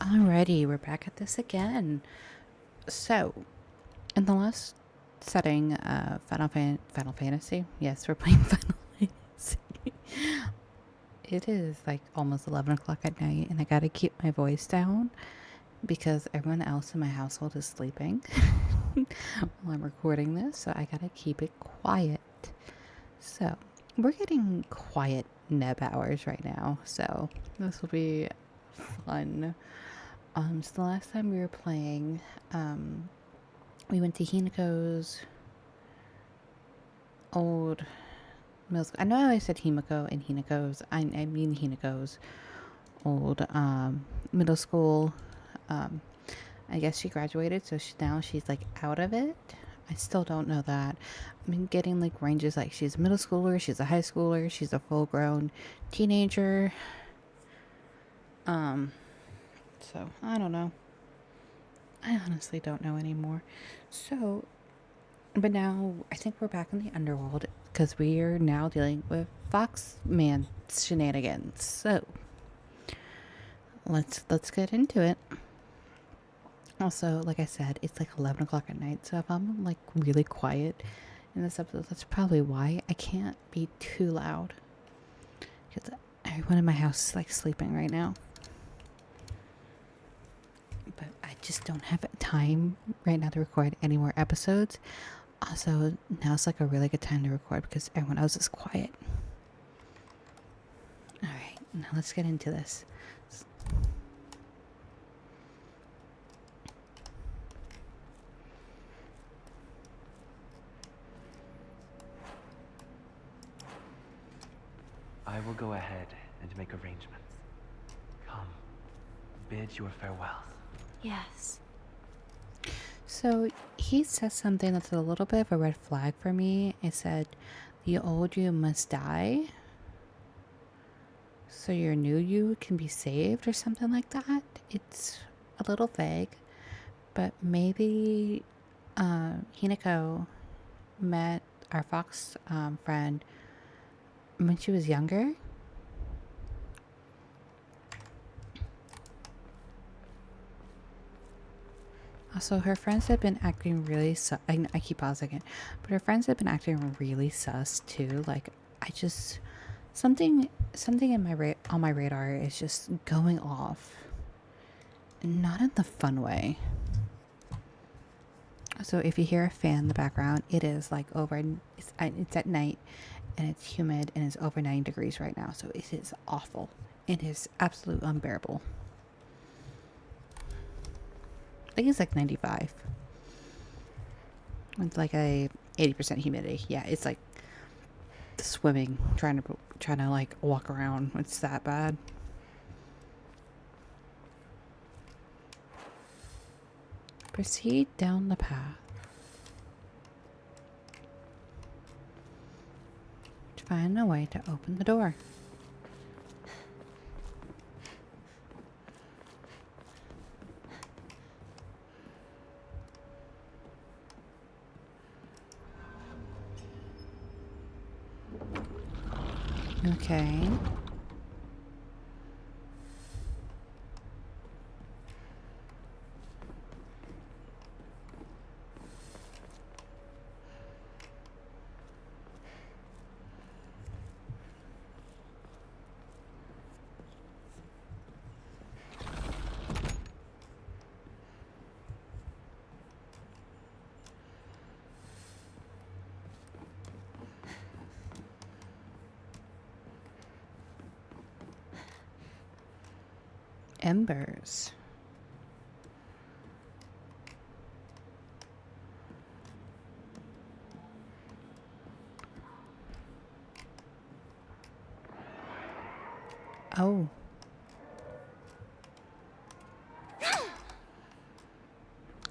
Alrighty, we're back at this again. So, in the last setting, Final Fantasy. Yes, we're playing Final Fantasy. It is like almost 11 o'clock at night, and I gotta keep my voice down because everyone else in my household is sleeping while I'm recording this, so I gotta keep it quiet. So, we're getting quiet neb hours right now, so this will be fun. So the last time we were playing, we went to Hinako's old middle school. I know I said Himiko and Hinako's. I mean Hinako's old middle school. I guess she graduated, so now she's like out of it. I still don't know that. I've been getting like ranges like she's a middle schooler, she's a high schooler, she's a full grown teenager. So I don't know. I honestly don't know anymore. So, but now I think we're back in the underworld because we are now dealing with Foxman shenanigans. So, let's get into it. Also, like I said, it's like 11 o'clock at night, so if I'm like really quiet in this episode, that's probably why. I can't be too loud because everyone in my house is like sleeping right now. But I just don't have time right now to record any more episodes. Also, now's like a really good time to record because everyone else is quiet. Alright, now let's get into this. I will go ahead and make arrangements. Come, bid your farewells. Yes. So he says something that's a little bit of a red flag for me. It said, the old you must die, so your new you can be saved, or something like that. It's a little vague, but maybe Hinako met our fox friend when she was younger. Also, her friends have been acting really I keep pausing it, but her friends have been acting really sus too. Like, I just something in my on my radar is just going off, not in the fun way. So if you hear a fan in the background, it is like it's at night, and it's humid, and it's over 90 degrees right now. So it is awful. It is absolutely unbearable. I think it's like 95. It's like a 80% humidity. Yeah, it's like swimming, trying to like walk around. It's that bad. Proceed down the path to find a way to open the door. Okay. Embers. Oh.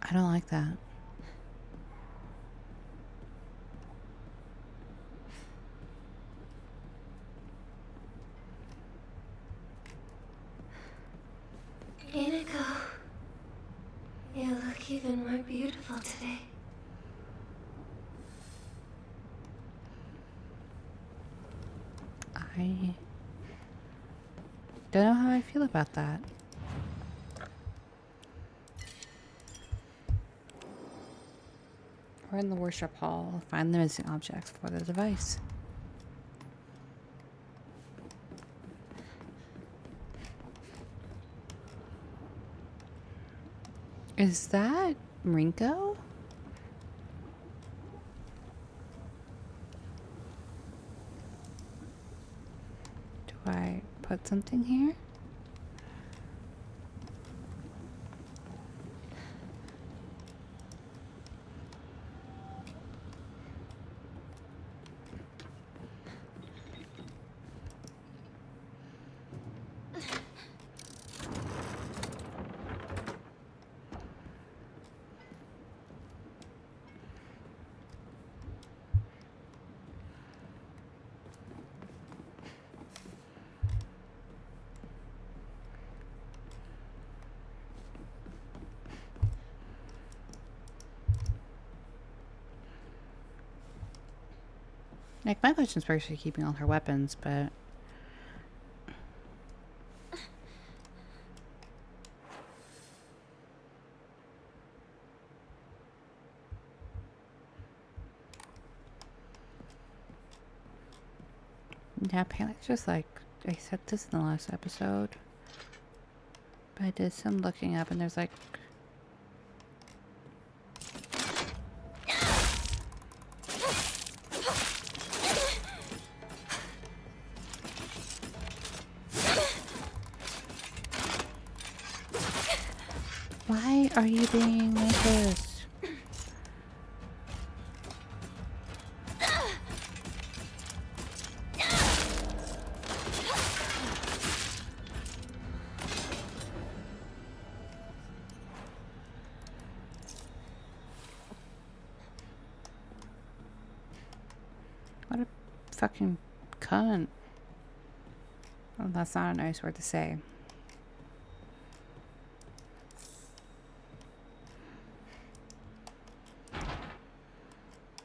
I don't like that. Inako, you look even more beautiful today. I don't know how I feel about that. We're in the worship hall. Find the missing objects for the device. Is that Rinko? Do I put something here? Like, my question's actually keeping all her weapons, but... yeah, apparently it's just like... I said this in the last episode. But I did some looking up and there's like... Why are you being like this? What a fucking cunt. Well, that's not a nice word to say.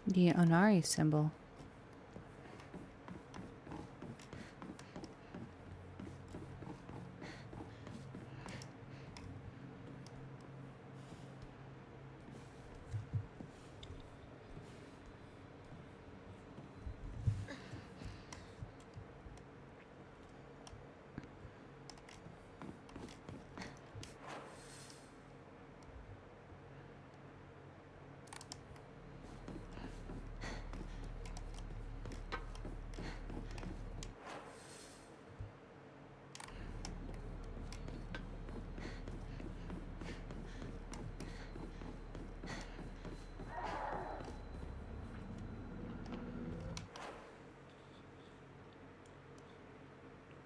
The Onari symbol.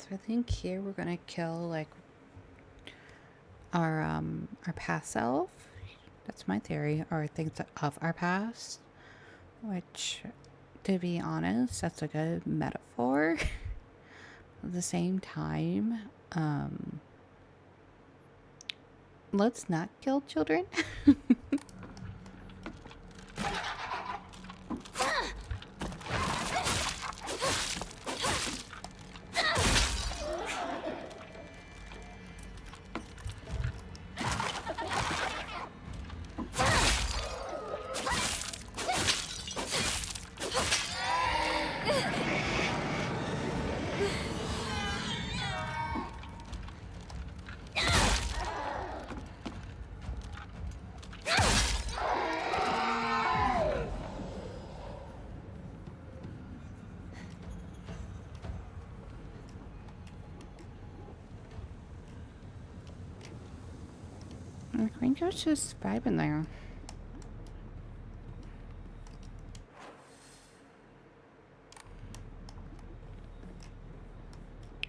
So I think here we're gonna kill like our past self. That's my theory, or things of our past. Which, to be honest, that's a good metaphor. At the same time, let's not kill children. Ringo's just vibing there.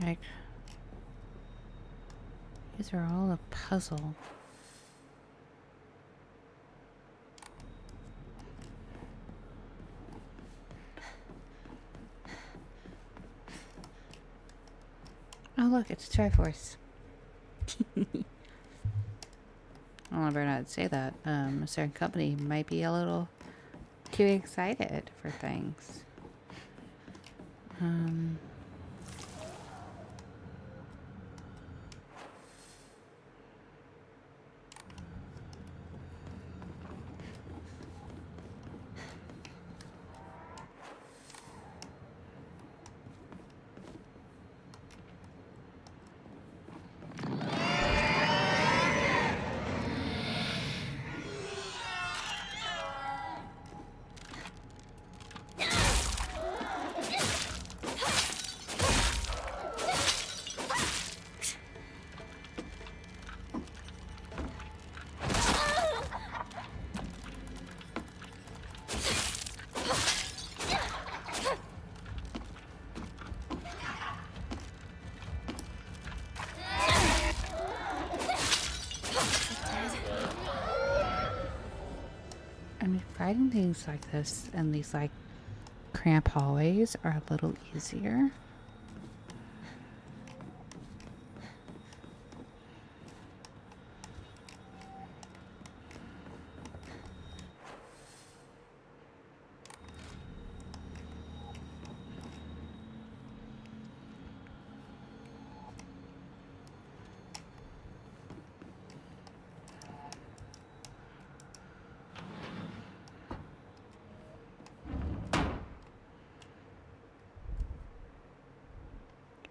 Like, these are all a puzzle. Oh look, it's Triforce. I don't know if I'd say that. A certain company might be a little too excited for things. Fighting things like this and these like cramped hallways are a little easier.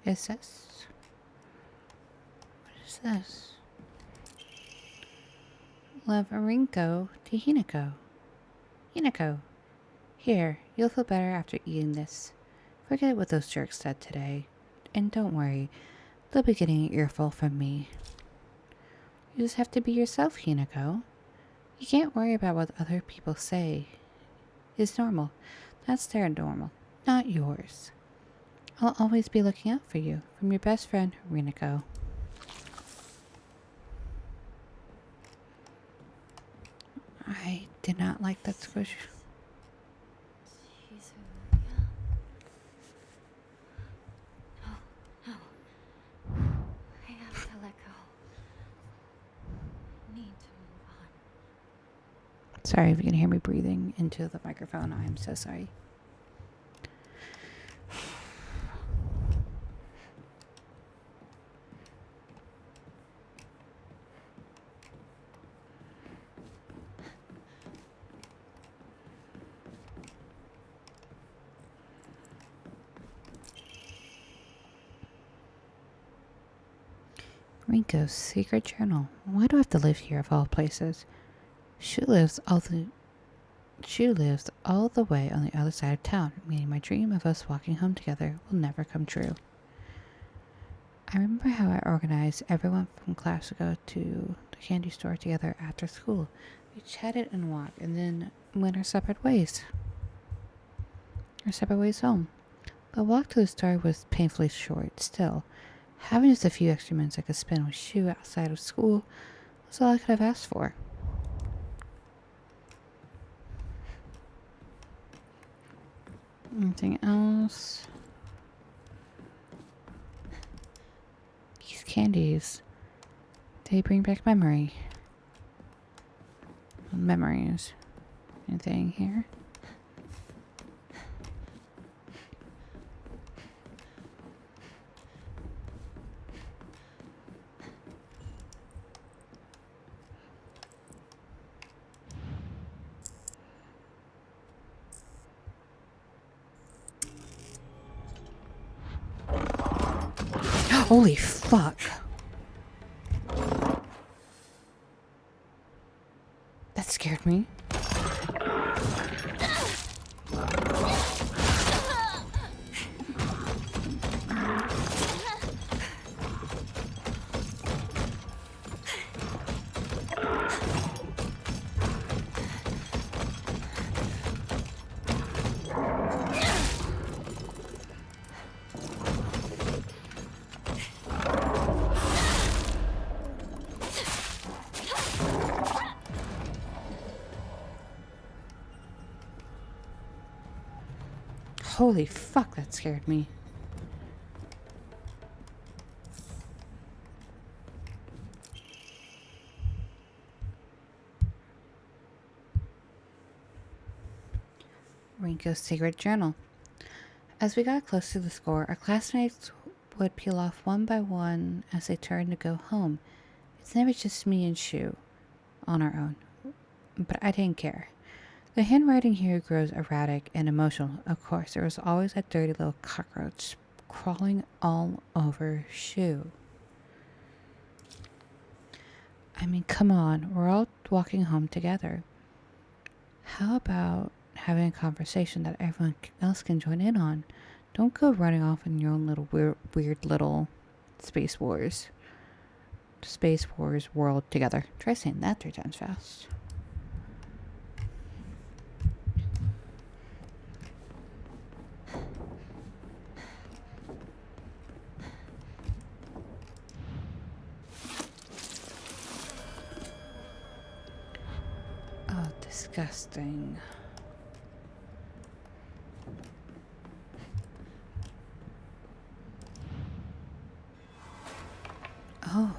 Is this? What is this? Love Rinko to Hinako. Hinako, here, you'll feel better after eating this. Forget what those jerks said today. And don't worry, they'll be getting an earful from me. You just have to be yourself, Hinako. You can't worry about what other people say. It's normal. That's their normal, not yours. I'll always be looking out for you. From your best friend, Rinako. I did not like that squish. She's Amelia. No. I have to let go. I need to move on. Sorry if you can hear me breathing into the microphone. I'm so sorry. Rinko's secret journal. Why do I have to live here of all places? She lives all the way on the other side of town, meaning my dream of us walking home together will never come true. I remember how I organized everyone from class to go to the candy store together after school. We chatted and walked and then went our separate ways. Home. The walk to the store was painfully short still. Having just a few extra minutes I could spend with Shu outside of school was all I could have asked for. Anything else? These candies. They bring back memories. Anything here? Holy fuck. That scared me. Holy fuck, that scared me. Rinko's secret journal. As we got close to the score, our classmates would peel off one by one as they turned to go home. It's never just me and Shu on our own. But I didn't care. The handwriting here grows erratic and emotional. Of course, there was always that dirty little cockroach crawling all over Shu. I mean, come on, we're all walking home together. How about having a conversation that everyone else can join in on? Don't go running off in your own little weird little Space Wars world together. Try saying that 3 times fast. Oh, Disgusting. Oh.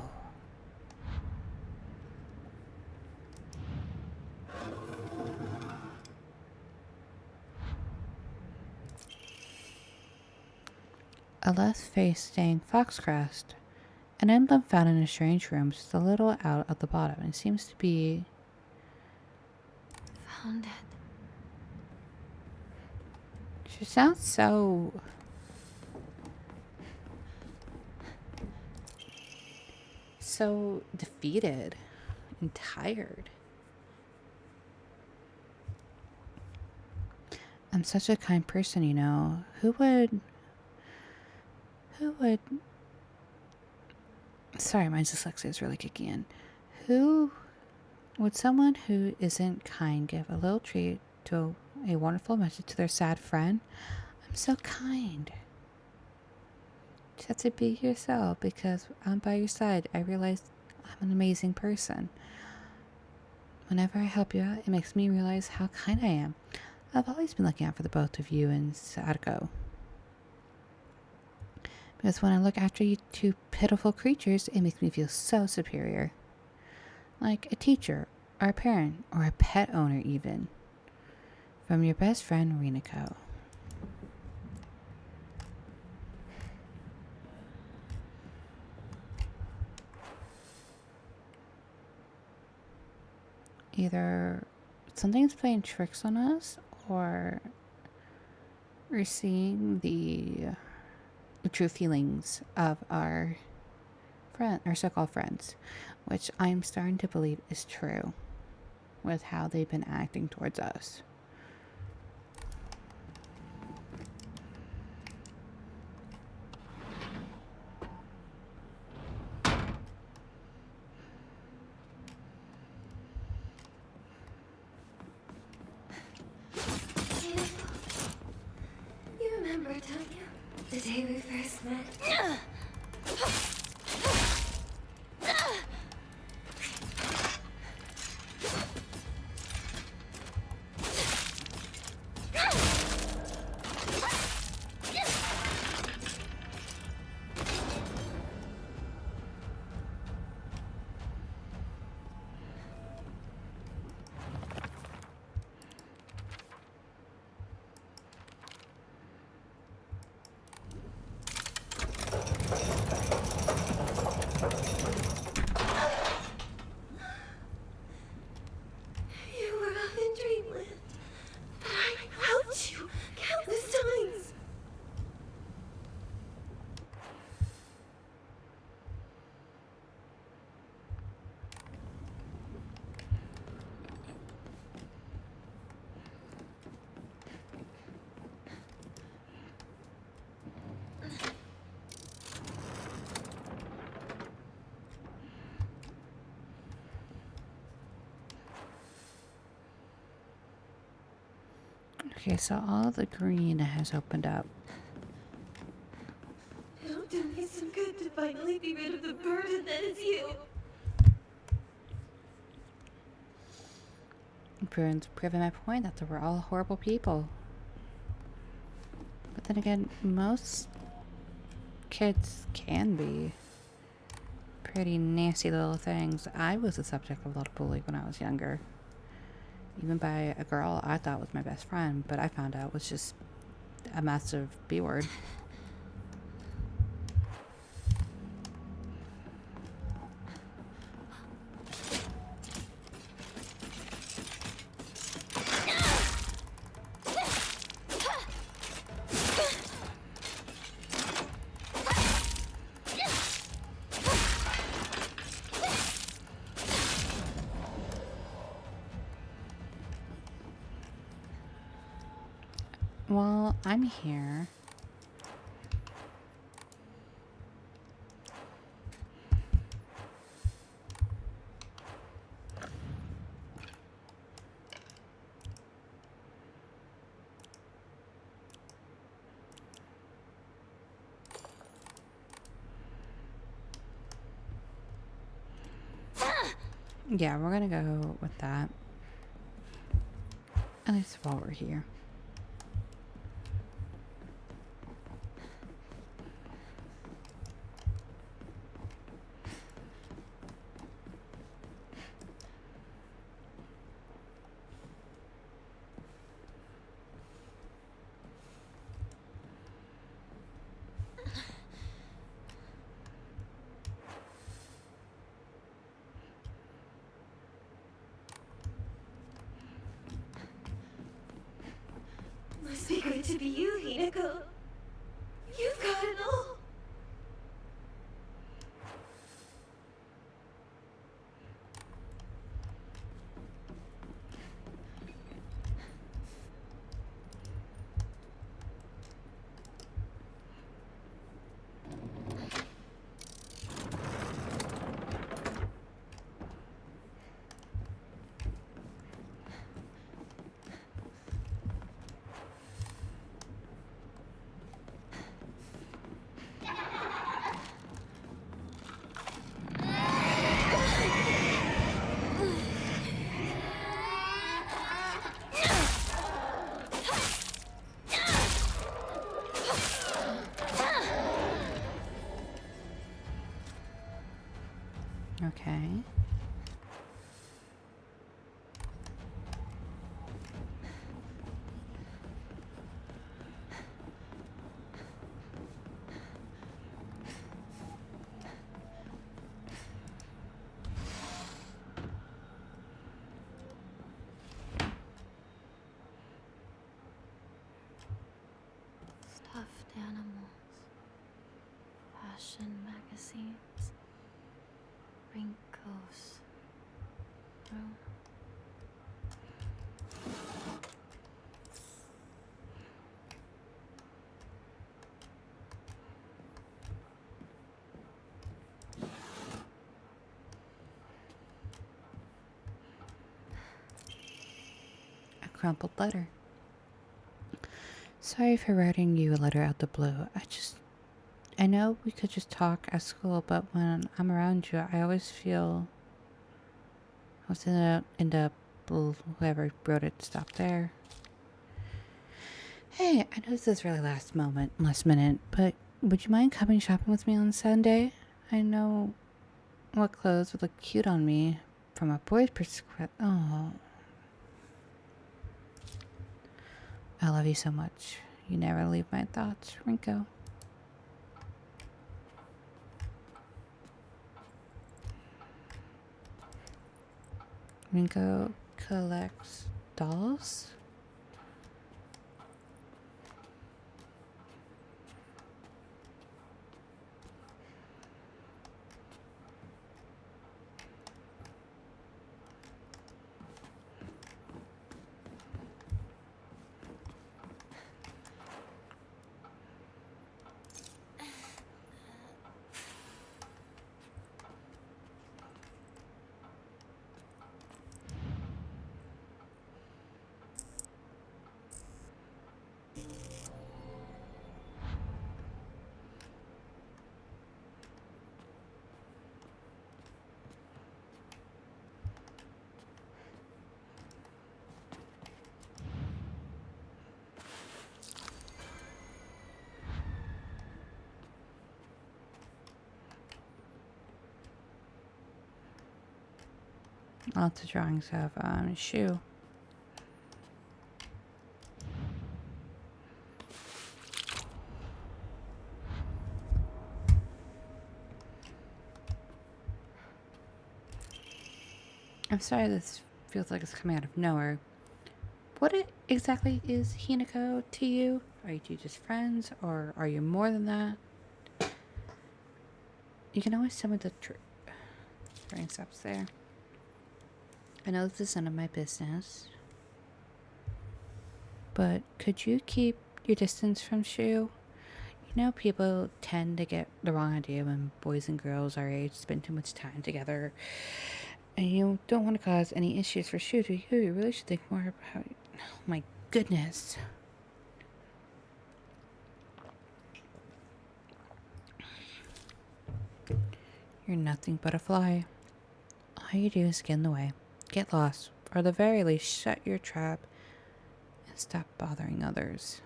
A left-facing foxcrest. An emblem found in a strange room, just a little out at the bottom. It seems to be... Found it. She sounds so... so defeated and tired. I'm such a kind person, you know. Who would... Sorry, my dyslexia is really kicking in. Who would someone who isn't kind give a little treat to a wonderful message to their sad friend? I'm so kind. Just have to be yourself because I'm by your side. I realize I'm an amazing person. Whenever I help you out, it makes me realize how kind I am. I've always been looking out for the both of you and Sadako. Because when I look after you two pitiful creatures, it makes me feel so superior. Like a teacher, or a parent, or a pet owner even. From your best friend, Rinako. Either something's playing tricks on us, or we're seeing the true feelings of our so-called friends, which I'm starting to believe is true with how they've been acting towards us. You remember, don't you? The day we first met. You were up in dreamland. But I helped you countless times. Okay, so all the green has opened up. It'll do me some good to finally be rid of the burden that is you. Proving my point that they were all horrible people. But then again, most kids can be pretty nasty little things. I was the subject of a lot of bullying when I was younger. Even by a girl I thought was my best friend, but I found out was just a massive B word. Well, I'm here. Yeah, we're gonna go with that. At least while we're here. Must be good to be you, Hinako. You've got it all. Okay. Stuffed animals, fashion magazines, wrinkles, room. A crumpled letter. Sorry for writing you a letter out the blue. I know we could just talk at school, but when I'm around you, I always feel I was in the whoever wrote it stopped there. Hey, I know this is really last minute, but would you mind coming shopping with me on Sunday? I know what clothes would look cute on me from a boy's perspective. Oh, I love you so much. You never leave my thoughts, Rinko. Rinko collects dolls? Lots of drawings of shoe. I'm sorry this feels like it's coming out of nowhere. Exactly is Hinako to you? Are you two just friends, or are you more than that? You can always tell me the truth. Brain stops there. I know this is none of my business, but could you keep your distance from Shu? You know, people tend to get the wrong idea when boys and girls our age spend too much time together. And you don't want to cause any issues for Shu, do you? You really should think more about... Oh my goodness. You're nothing but a fly. All you do is get in the way, get lost, or at the very least shut your trap Stop bothering others.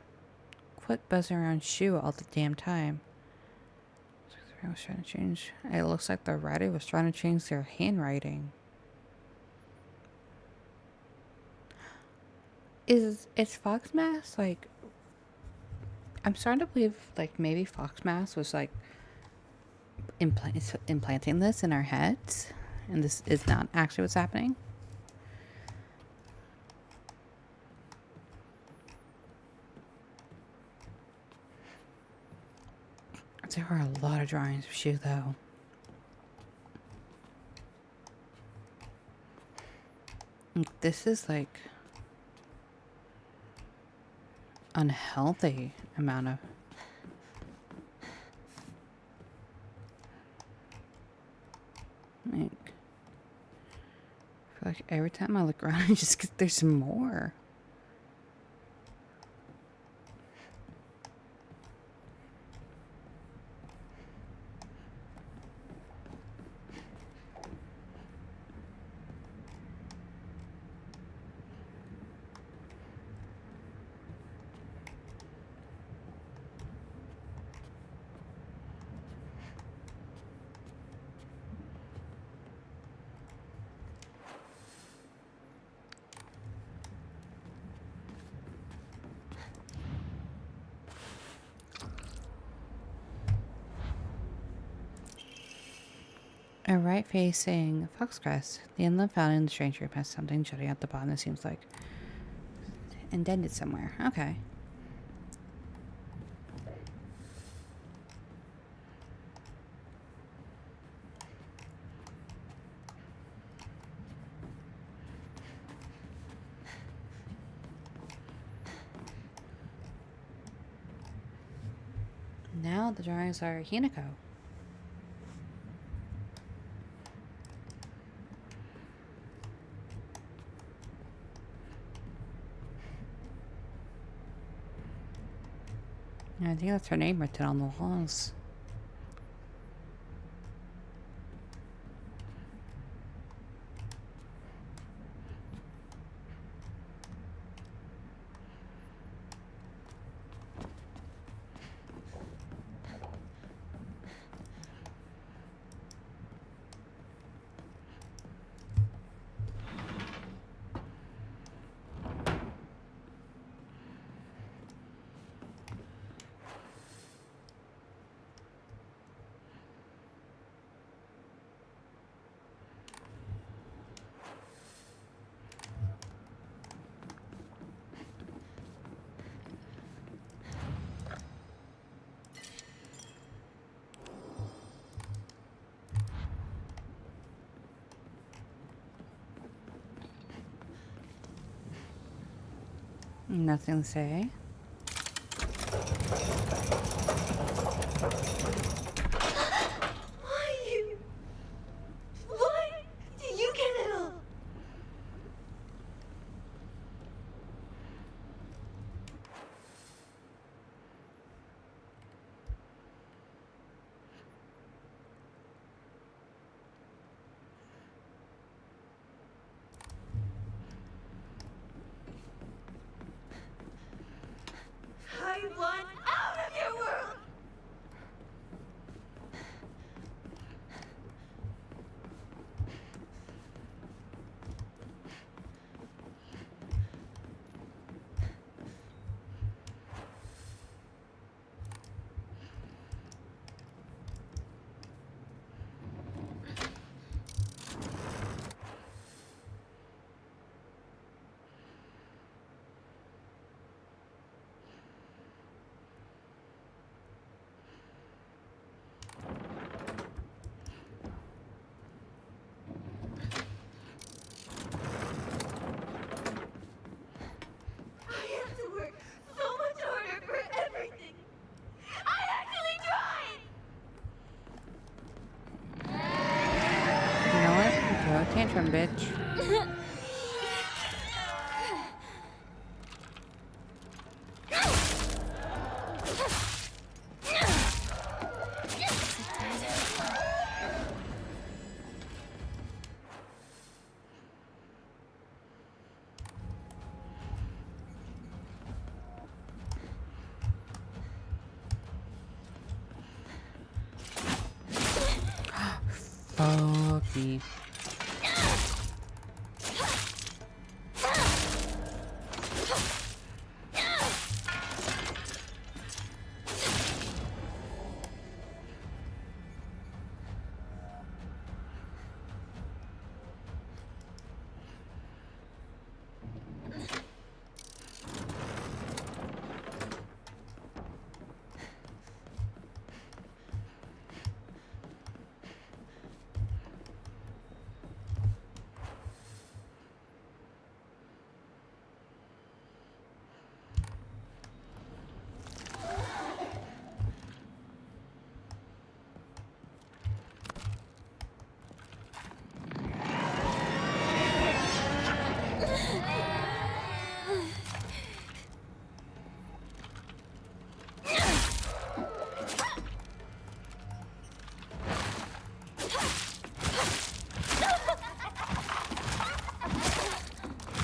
Quit buzzing around Shu all the damn time. I was trying to change. It looks like the writer was trying to change their handwriting. Is Foxmass like? I'm starting to believe like maybe Foxmass was like implanting this in our heads, and this is not actually what's happening. There are a lot of drawings of Shu though. This is like unhealthy amount of like, I feel like every time I look around I just get there's more. A right facing Foxcrest. The inlet found in the strange room has something jutting at the bottom that seems like indented somewhere. Okay. Now the drawings are Hinako. I think that's her name written on the walls. Nothing to say. Why do you get it all? I want out of your world! I have to work so much harder for everything. I actually tried! You know what? Throw a tantrum, bitch. Fuck me.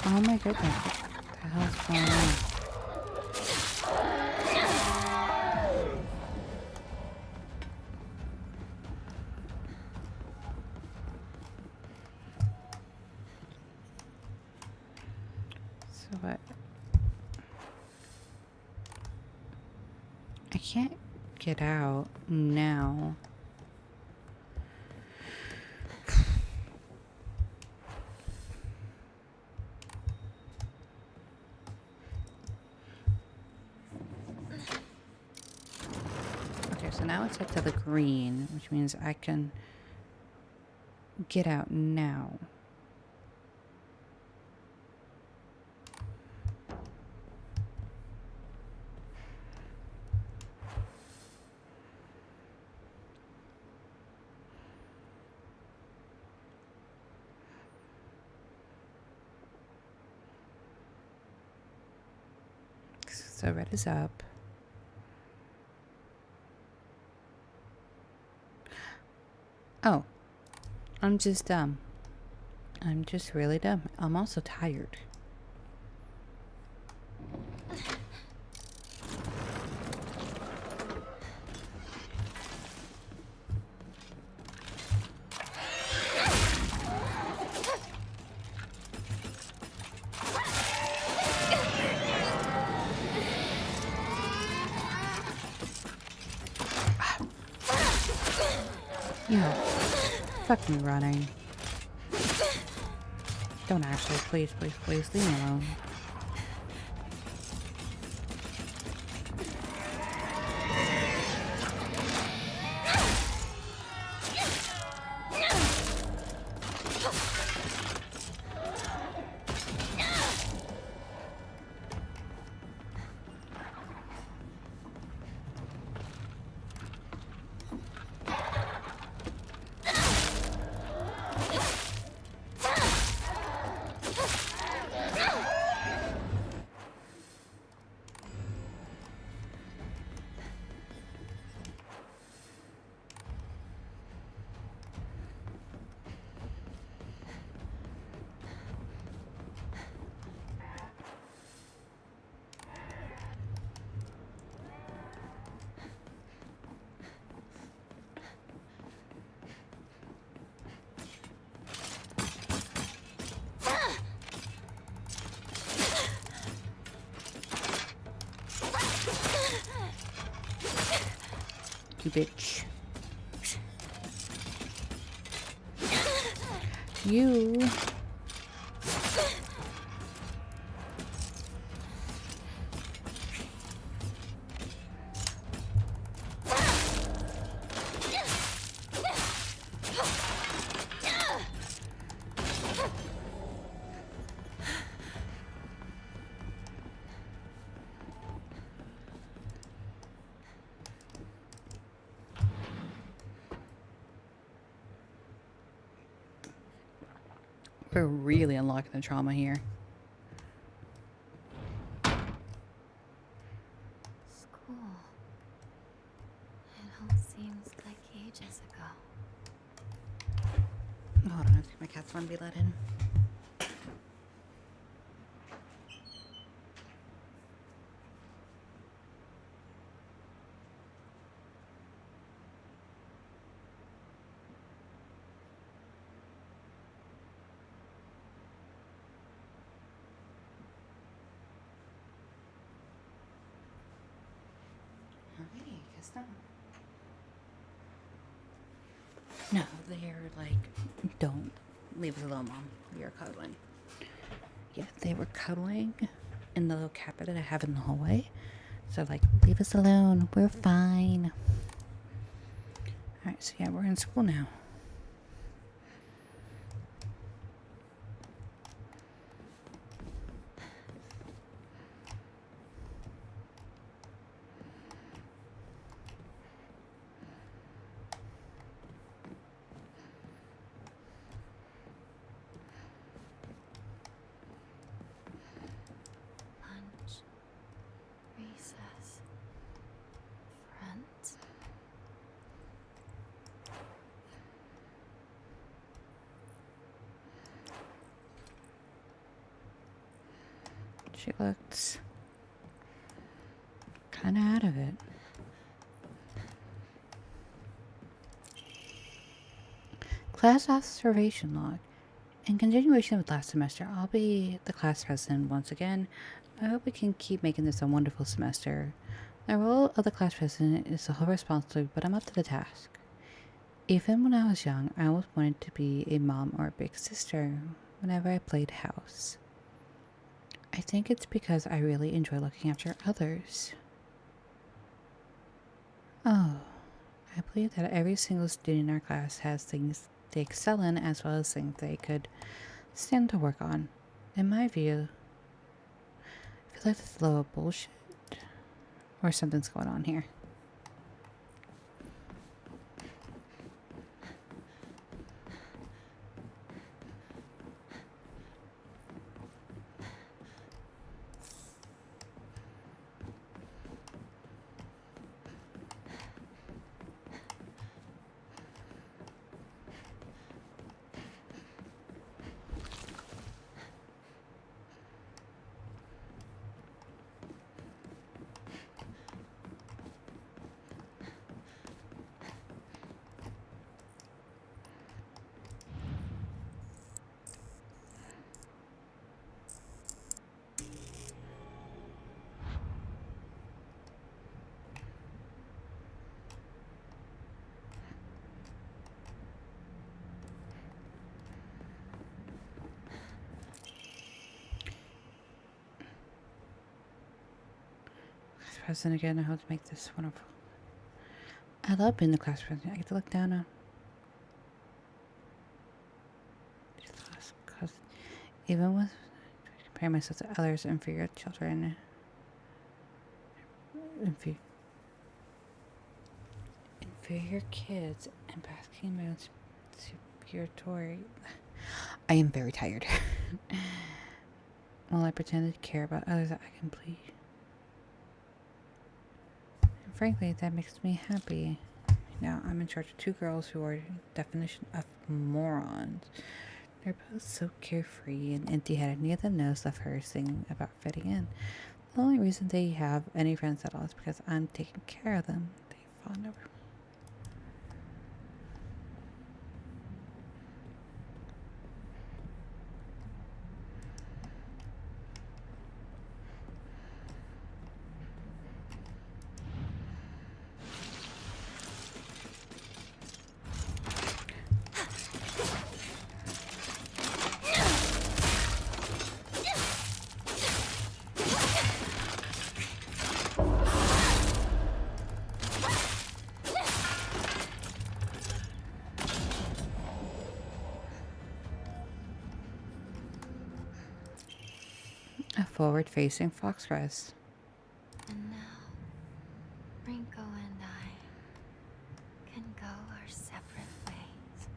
Oh my goodness. What the hell's going on? So what? I can't get out now. Okay, so now it's set to the green, which means I can get out now. So red is up. Oh, I'm just dumb. I'm just really dumb. I'm also tired. You know, fuck me running. Don't actually, please, please, please, leave me alone. You bitch. You. We're really unlocking the trauma here. School. It all seems like ages ago. Hold on, I think my cats want to be let in. No, they're like, don't leave us alone, Mom. We are cuddling. Yeah, they were cuddling in the little cabinet that I have in the hallway. So, like, leave us alone. We're fine. Alright, so yeah, we're in school now. Lunch. Recess. Friends. She looks kind of out of it. Class observation log. In continuation with last semester, I'll be the class president once again. I hope we can keep making this a wonderful semester. The role of the class president is a whole responsibility, but I'm up to the task. Even when I was young, I always wanted to be a mom or a big sister whenever I played house. I think it's because I really enjoy looking after others. Oh, I believe that every single student in our class has things they excel in as well as things they could stand to work on. In my view, I feel like this is a little bullshit. Or something's going on here. President again. I hope to make this wonderful. I love being the class president. I get to look down on these class because even with comparing myself to others, inferior children, inferior kids, and basking in superiority. I am very tired. While I pretend to care about others, I can please. Frankly, that makes me happy. Now I'm in charge of two girls who are definition of morons. They're both so carefree and empty-headed. Neither of them knows the first thing about fitting in. The only reason they have any friends at all is because I'm taking care of them. They fawn over. A forward-facing fox dress. And now, Rinko and I can go our separate ways.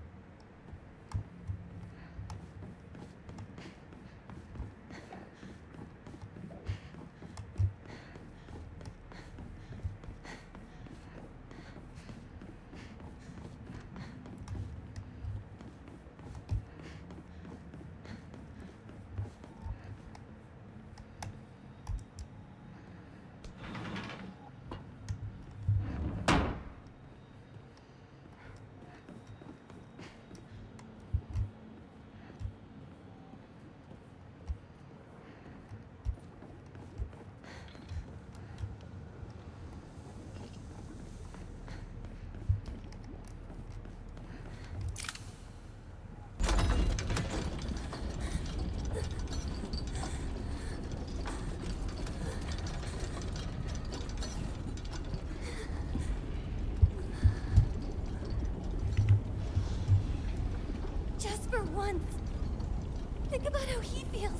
Think about how he feels.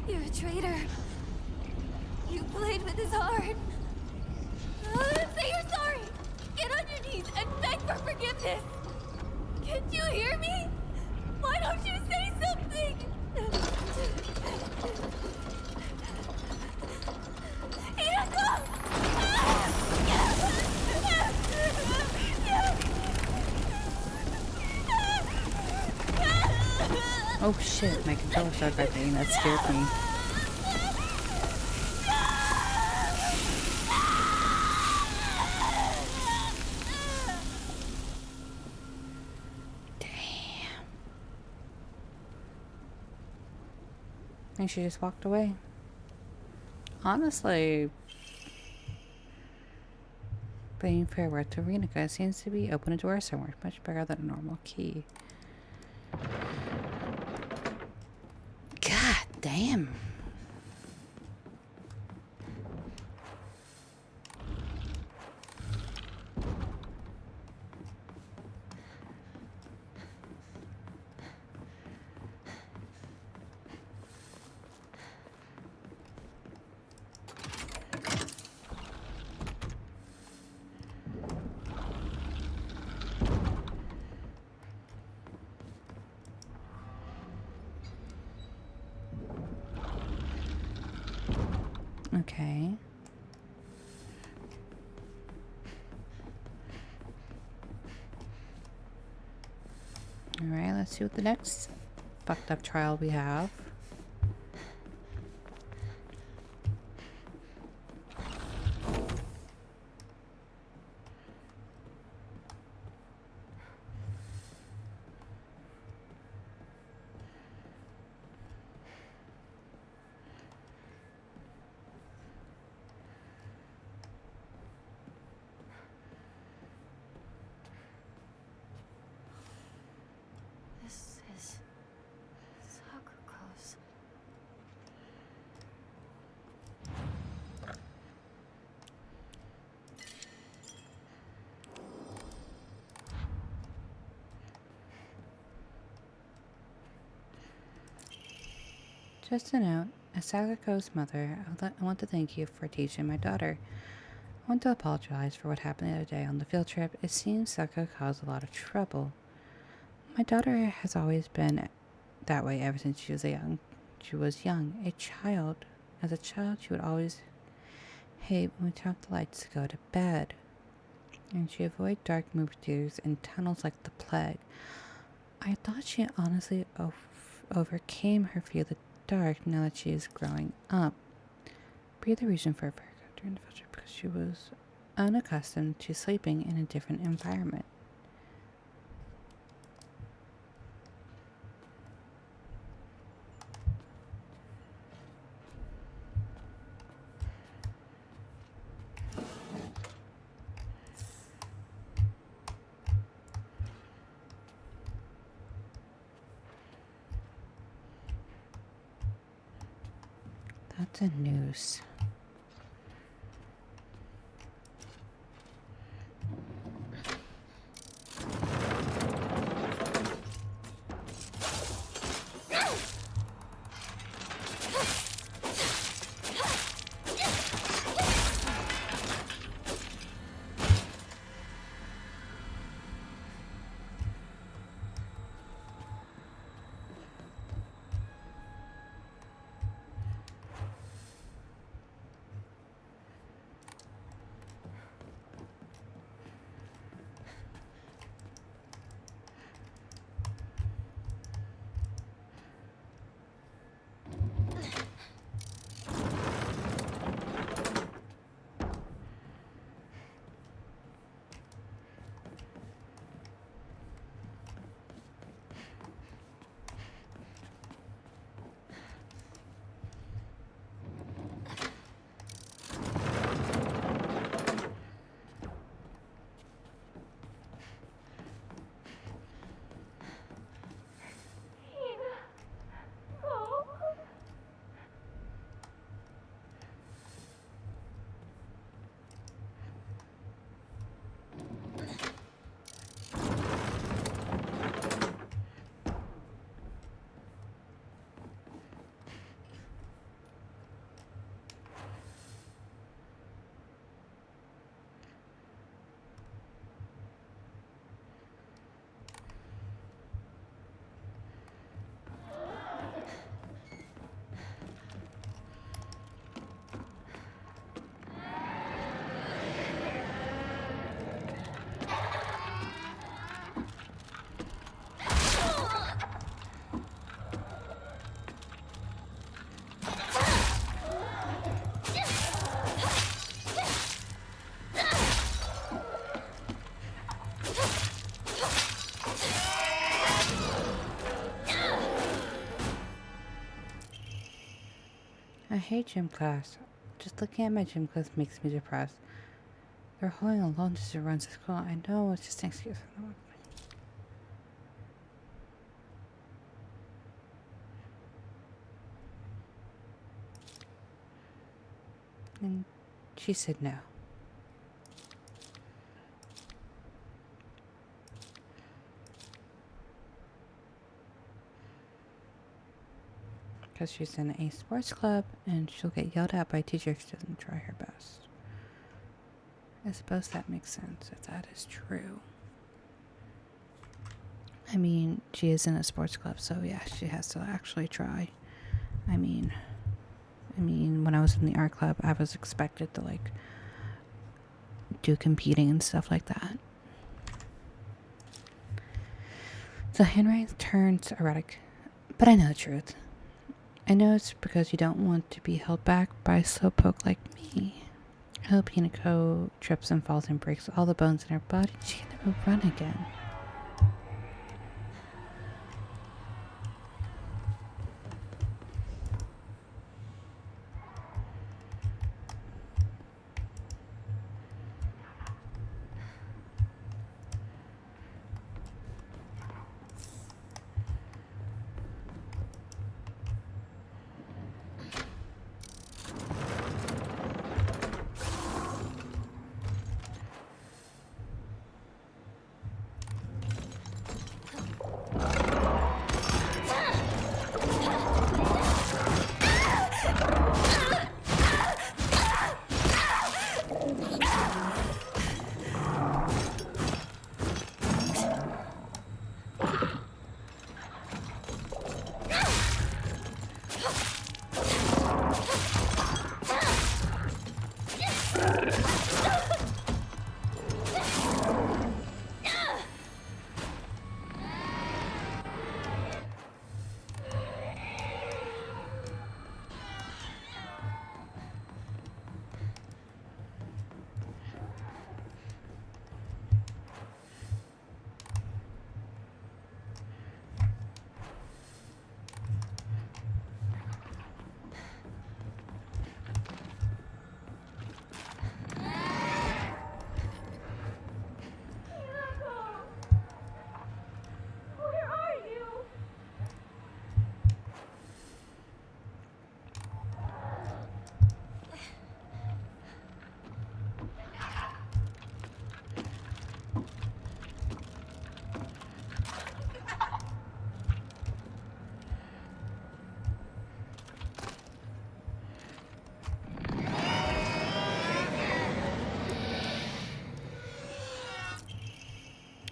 You're a traitor. You played with his heart. Say you're sorry. Get on your knees and beg for forgiveness. Can't you hear me? Why don't you say something? Oh shit, my controller started vibrating. That scared me. Damn. And she just walked away. Honestly, playing farewell to Renica seems to be open a door somewhere much bigger than a normal key. God damn. Okay. Alright, let's see what the next fucked up trial we have. This is Sakuko's. Just a note, as Sakako's mother, I want to thank you for teaching my daughter. I want to apologize for what happened the other day on the field trip. It seems Saka caused a lot of trouble. My daughter has always been that way ever since she was young, a child. As a child, she would always hate when we turned off the lights to go to bed. And she avoided dark movie theaters and tunnels like the plague. I thought she honestly overcame her fear of the dark now that she is growing up. Be the reason for her during the future because she was unaccustomed to sleeping in a different environment. That's a noose. I hate gym class. Just looking at my gym class makes me depressed. They're holding a loan just to run to school. I know it's just an excuse. And she said no. Because she's in a sports club and she'll get yelled at by a teacher if she doesn't try her best. I suppose that makes sense if that is true. I mean, she is in a sports club, so yeah, she has to actually try. I mean, when I was in the art club, I was expected to like do competing and stuff like that. The handwriting turns erratic, but I know the truth. I know it's because you don't want to be held back by a slowpoke like me. I hope Hinako trips and falls and breaks all the bones in her body. She can never run again.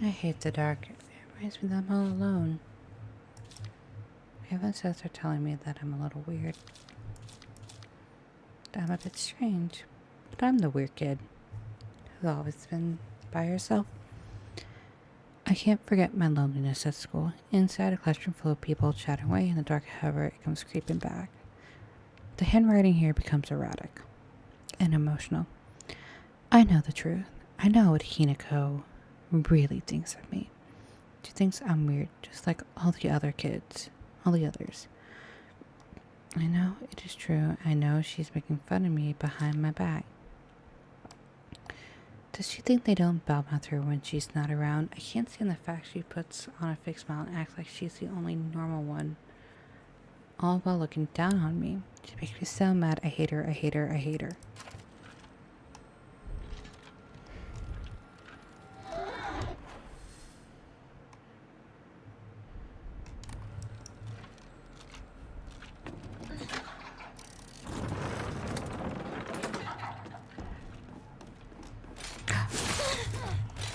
I hate the dark. It reminds me that I'm all alone. My heaven says they're telling me that I'm a little weird. That I'm a bit strange. But I'm the weird kid who's always been by herself. I can't forget my loneliness at school. Inside a classroom full of people chatting away in the dark, however, it comes creeping back. The handwriting here becomes erratic and emotional. I know the truth. I know what Hinako really thinks of me. She thinks I'm weird, just like all the other kids, all the others. I know it is true. I know she's making fun of me behind my back. Does she think they don't badmouth her when she's not around? I can't stand the fact she puts on a fake smile and acts like she's the only normal one, all while looking down on me. She makes me so mad. I hate her, I hate her, I hate her.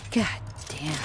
God damn.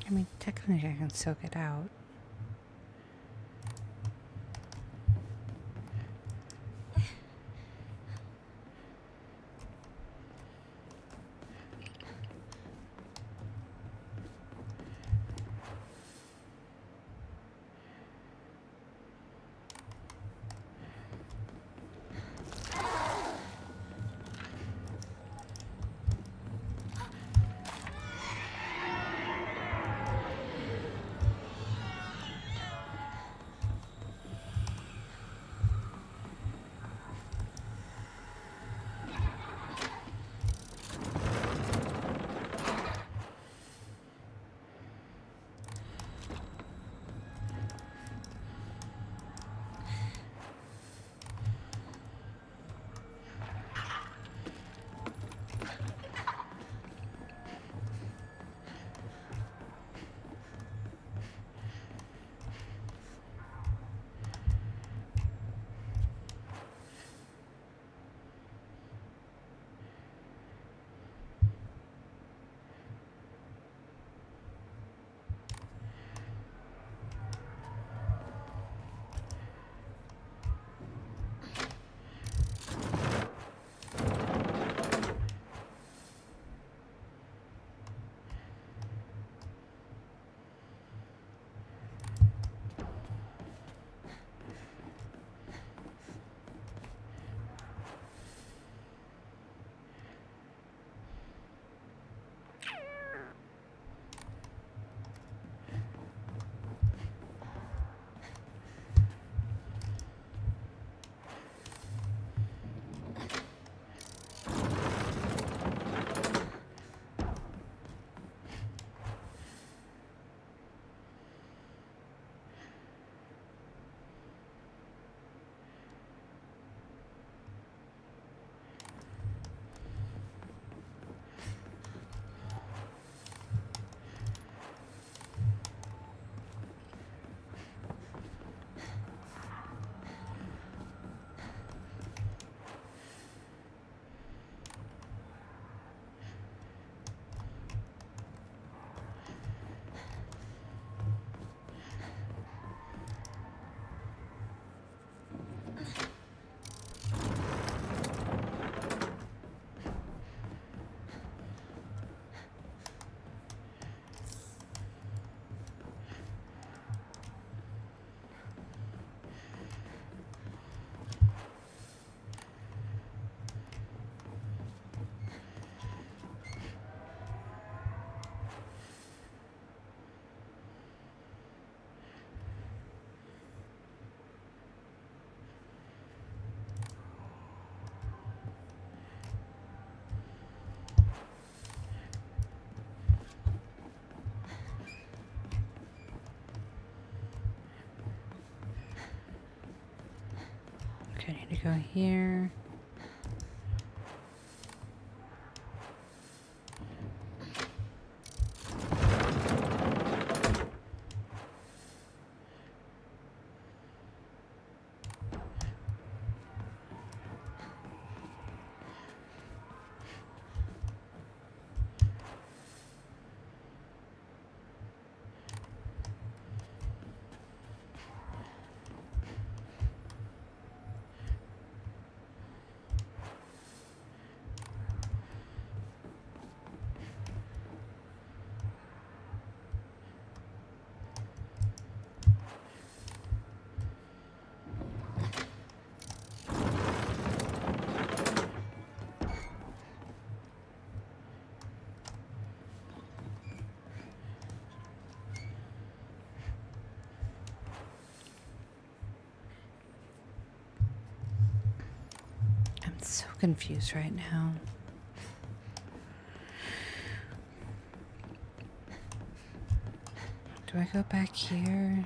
I mean, technically I can soak it out. Okay, I need to go here. I'm so confused right now. Do I go back here?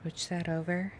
Switch that over.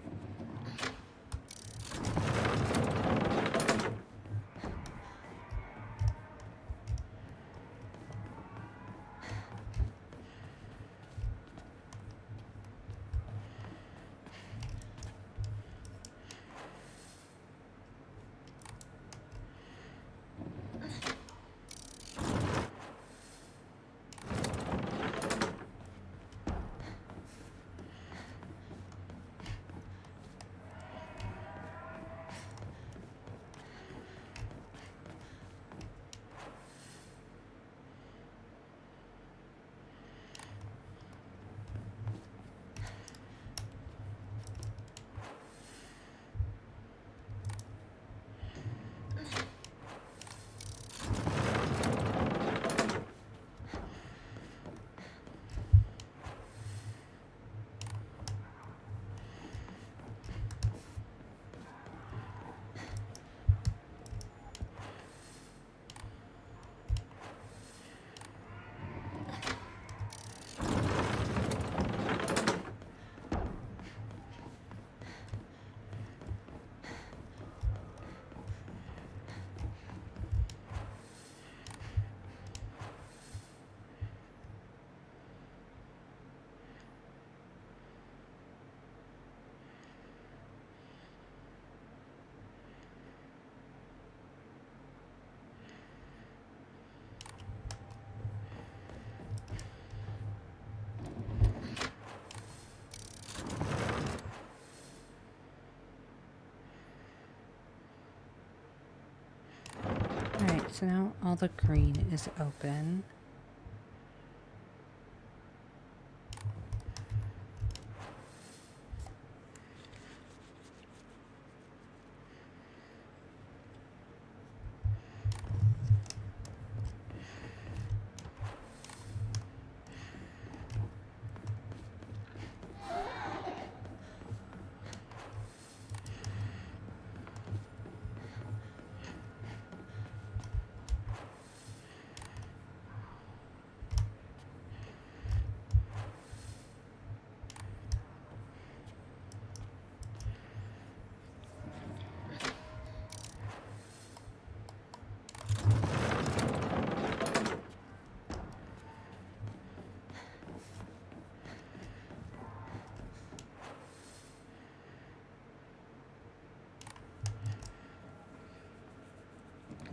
So now all the green is open.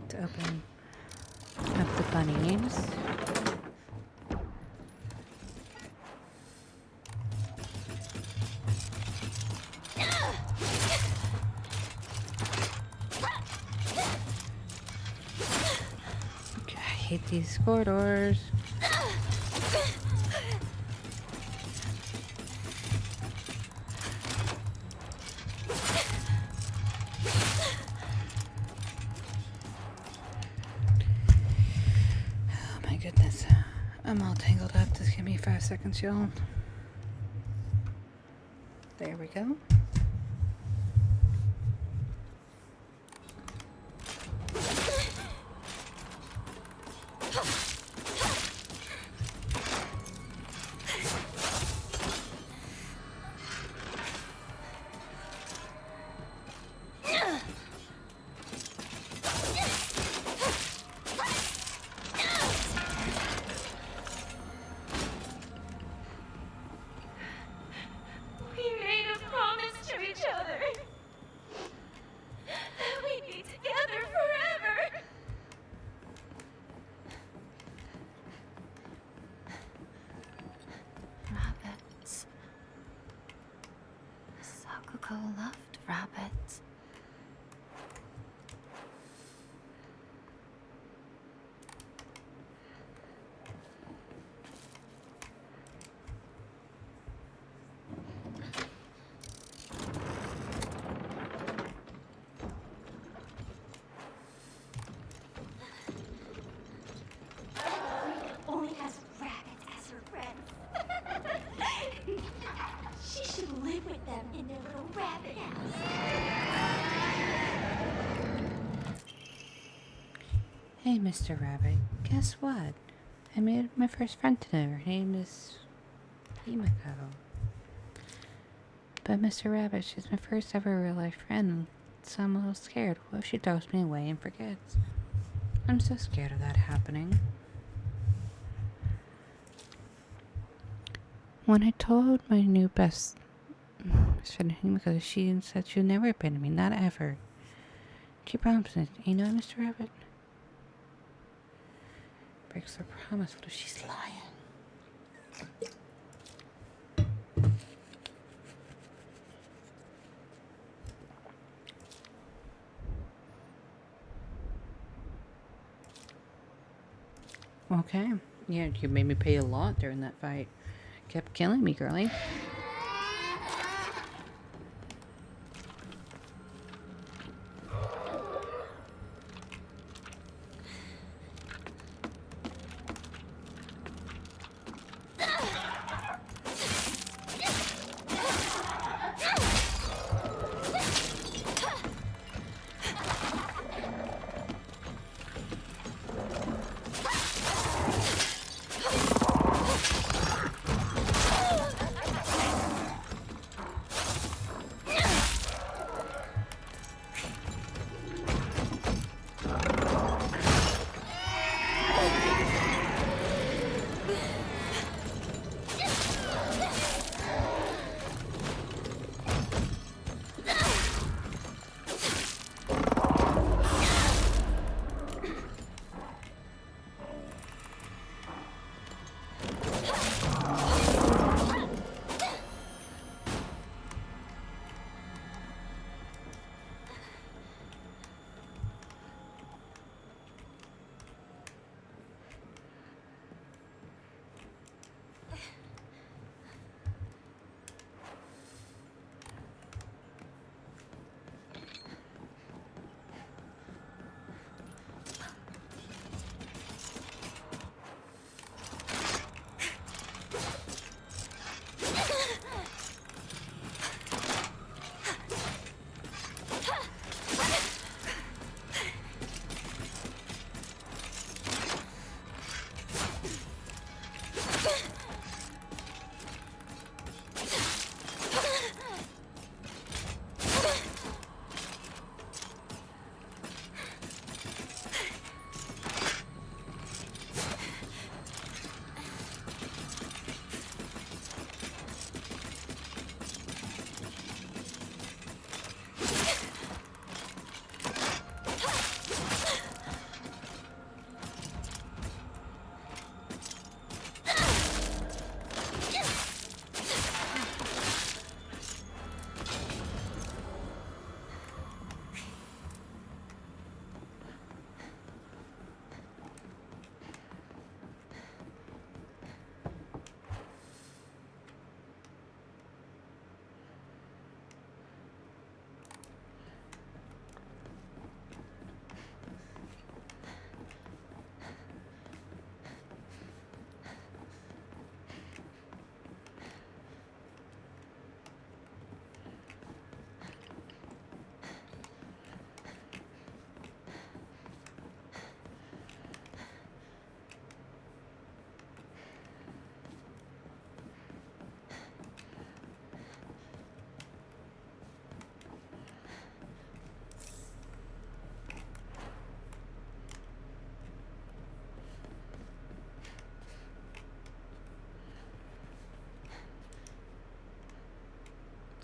To open up the bunnies. I hate these corridors. Oh my goodness. I'm all tangled up. Just give me 5 seconds, y'all. There we go. We made a promise to each other. That we'd be together forever. Rabbits. Sakuko loved rabbits. Only has rabbits as her friends. She should live with them in their little rabbit house. Hey, Mr. Rabbit. Guess what? I made my first friend today. Her name is Himiko. But Mr. Rabbit, she's my first ever real life friend. So I'm a little scared. What if she throws me away and forgets? I'm so scared of that happening. When I told my new best friend Himiko, she said she'd never abandon me, not ever. She promised it. You know, Mr. Rabbit? Breaks her promise. What if she's lying? Okay. Yeah, you made me pay a lot during that fight. Kept killing me, girlie.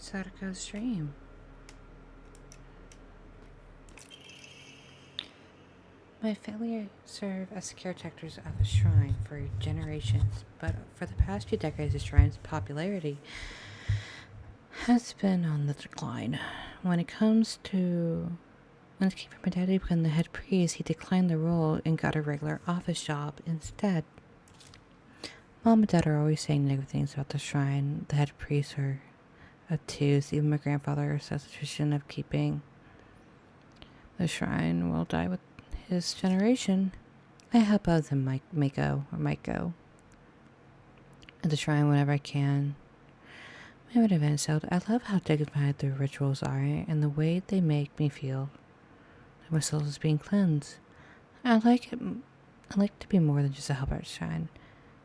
Sadako's dream. My family served as caretakers of the shrine for generations, but for the past few decades, the shrine's popularity has been on the decline. When it came for my dad to become the head priest, he declined the role and got a regular office job instead. Mom and Dad are always saying negative things about the shrine. The head priests are obtuse. Even my grandfather says the tradition of keeping the shrine will die with his generation. I hope both of them might go at the shrine whenever I can. My event so I love how dignified the rituals are and the way they make me feel like my soul is being cleansed. I like to be more than just a helper at shrine.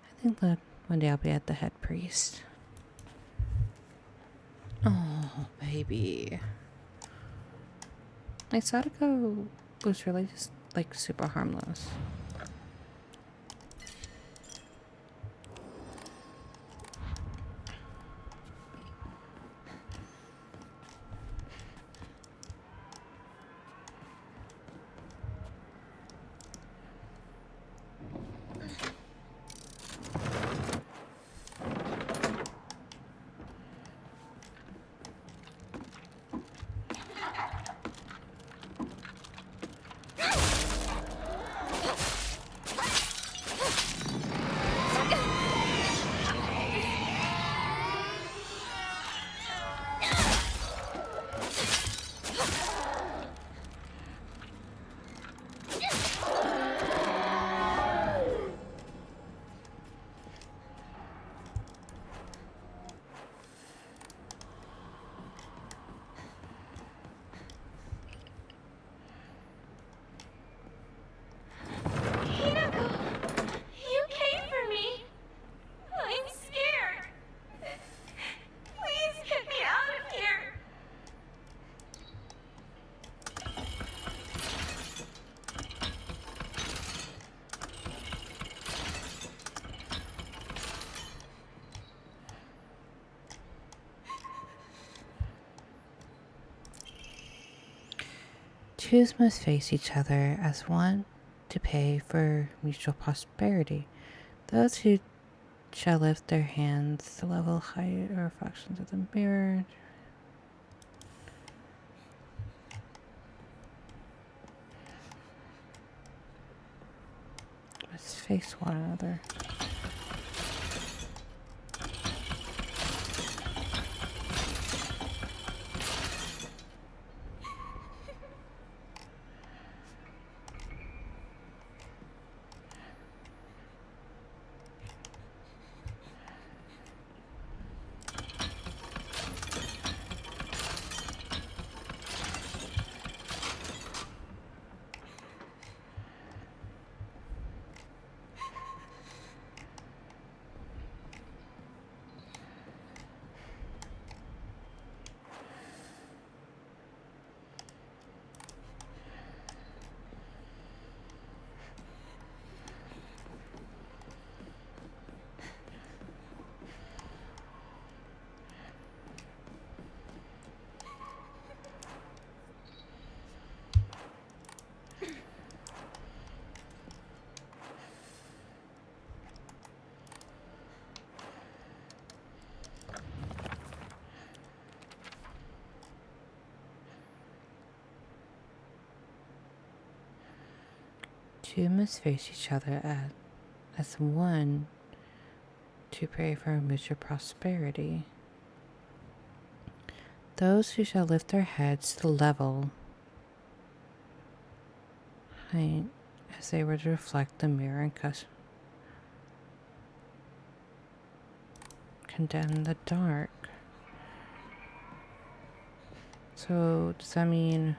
I think that one day I'll be at the head priest. Oh, baby. Like, Sadako was really just, like, super harmless. You came for me. I'm scared. Please get me out of here. Two must face each other as one to pay for mutual prosperity. Those who shall lift their hands to level height or reflections of the mirror. Must face one another. Two must face each other as one to pray for mutual prosperity. Those who shall lift their heads to level height as they were to reflect the mirror and condemn the dark. So does that mean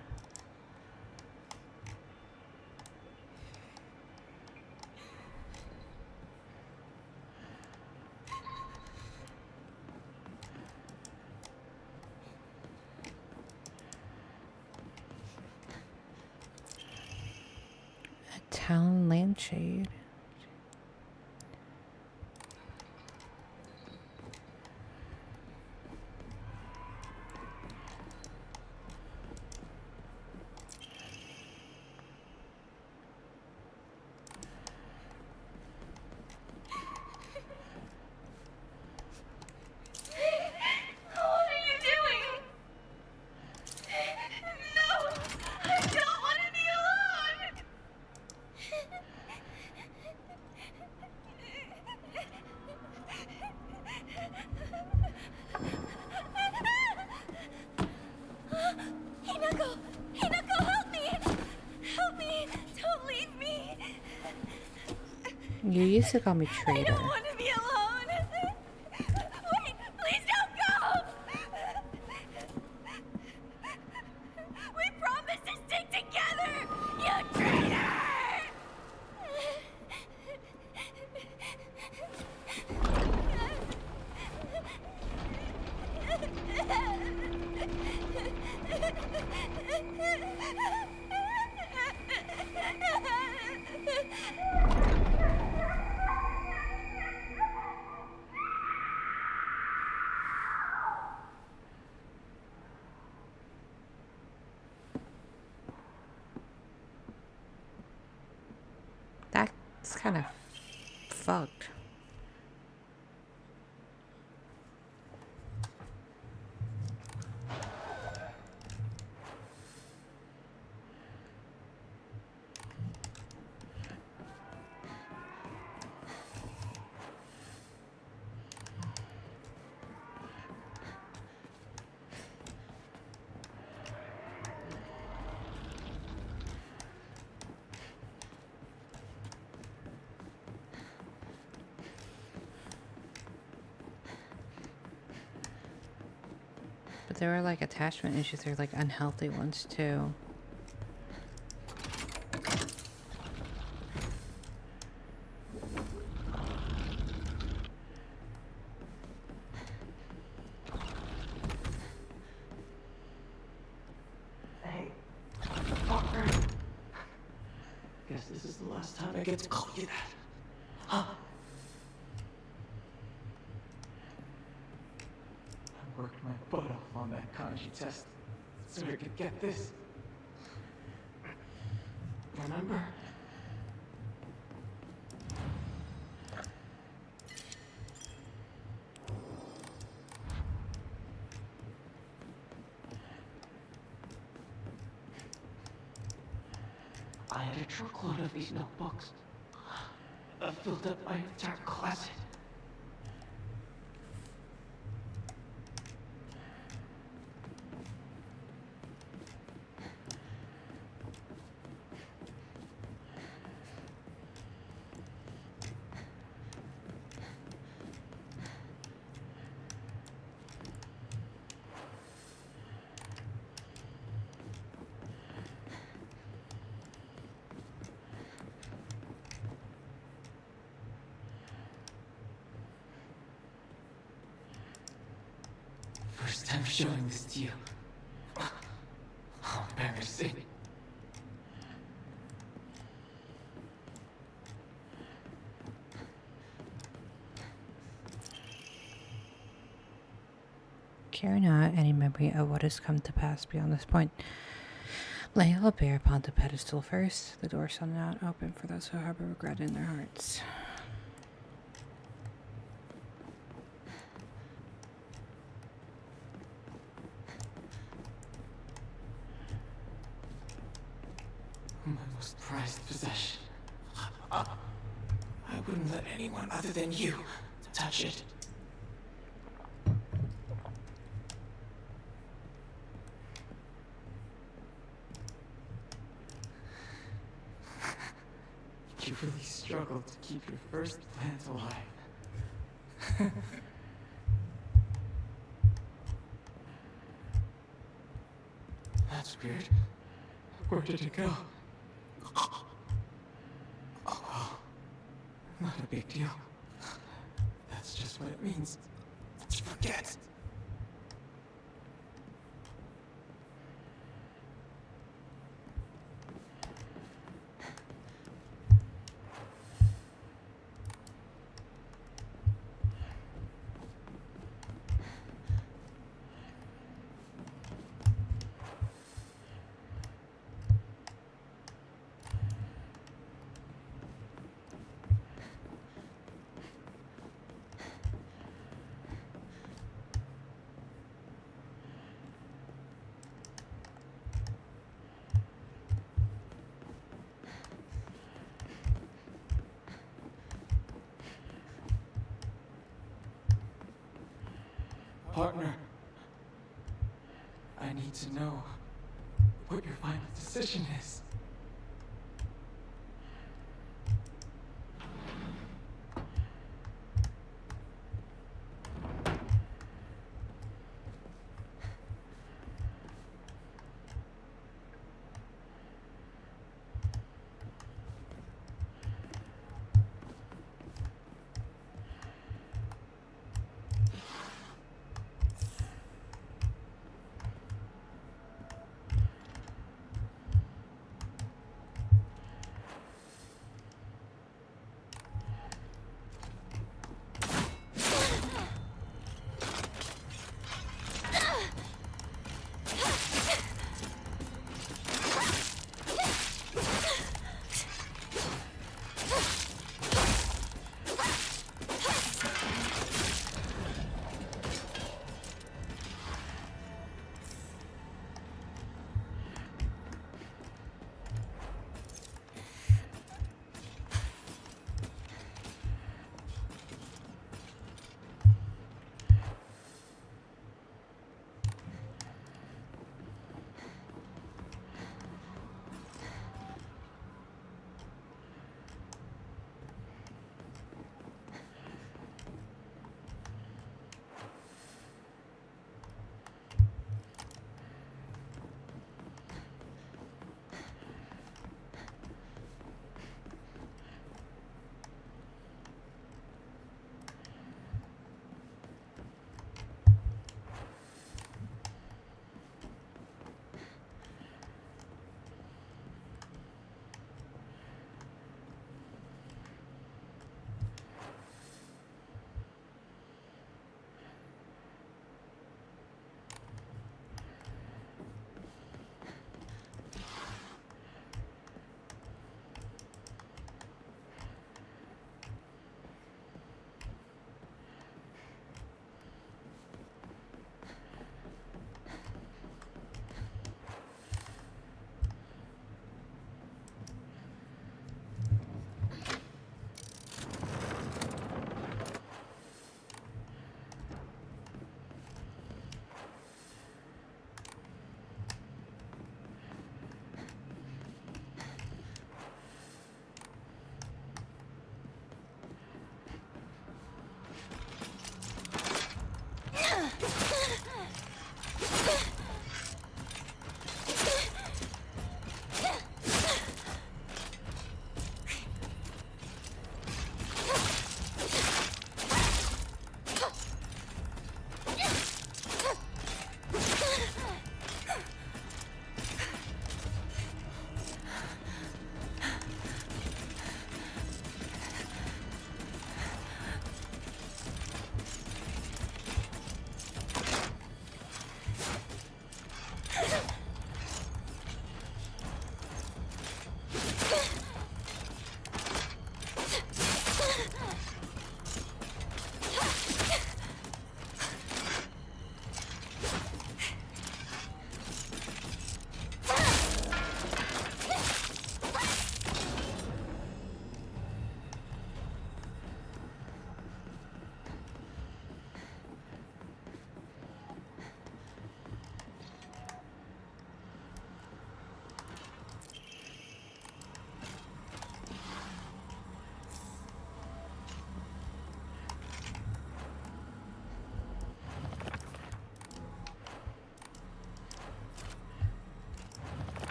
a town lampshade? You used to call me I traitor. don't want to be alone. Wait, please don't go. We promised to stick together. You traitor! That's kind of fucked. But there were like attachment issues. There were like unhealthy ones too. Hey, Parker. Guess this is the last time I get to call you that. Huh? I worked my butt off on that kanji test so I could get this. Remember? I had a truckload of these notebooks. I filled up my entire closet. First time showing this to you. How embarrassing. Care not any memory of what has come to pass beyond this point. Lay all bare upon the pedestal first. The door shall not open for those who harbor regret in their hearts. My most prized possession. I wouldn't let anyone other than you touch it. You really struggled to keep your first plant alive. That's weird. Where did it go? Oh well. Not a big deal. That's just what it means. To forget. Partner, I need to know what your final decision is.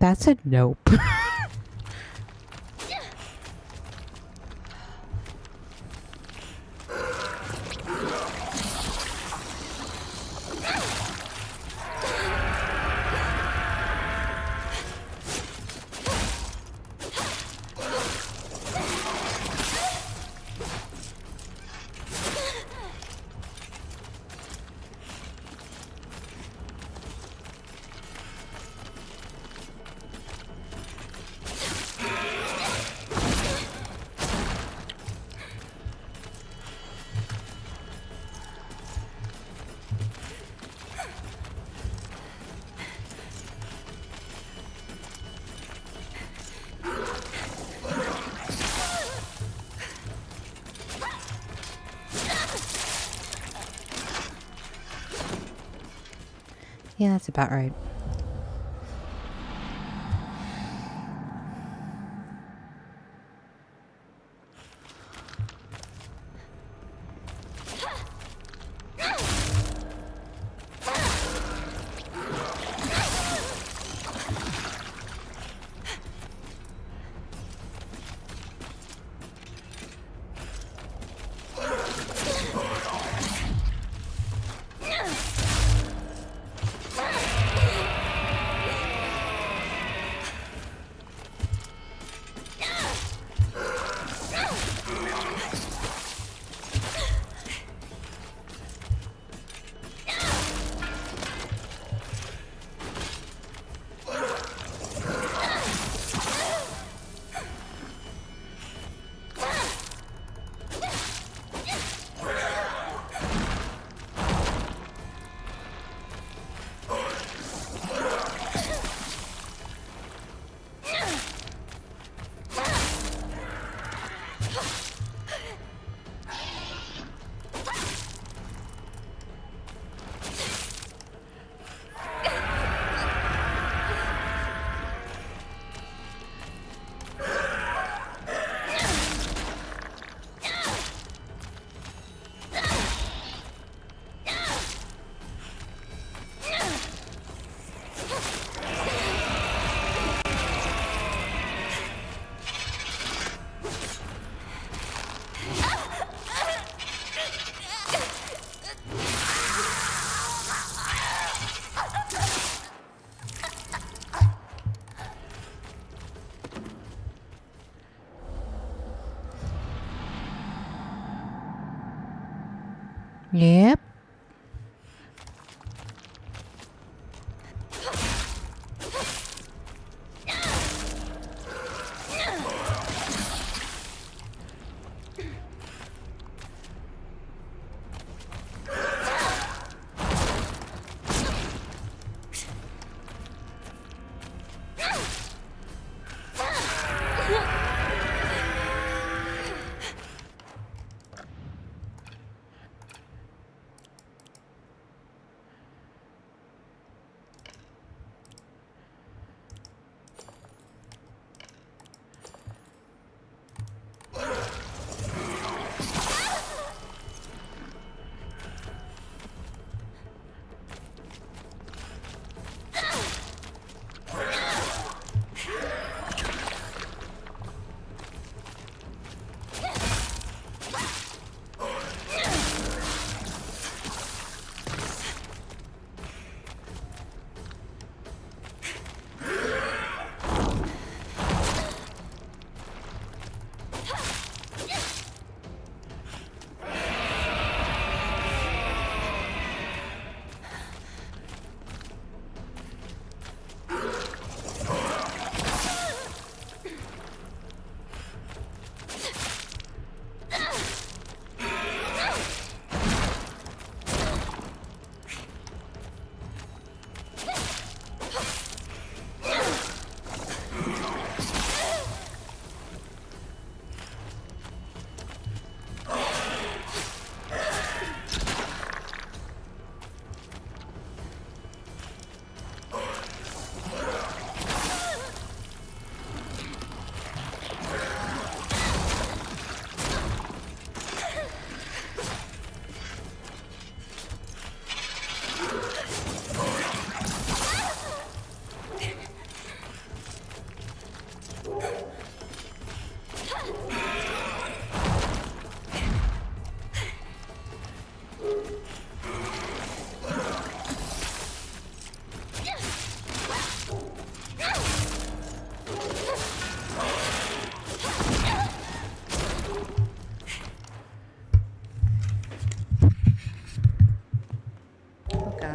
That's a nope. Yeah, that's about right.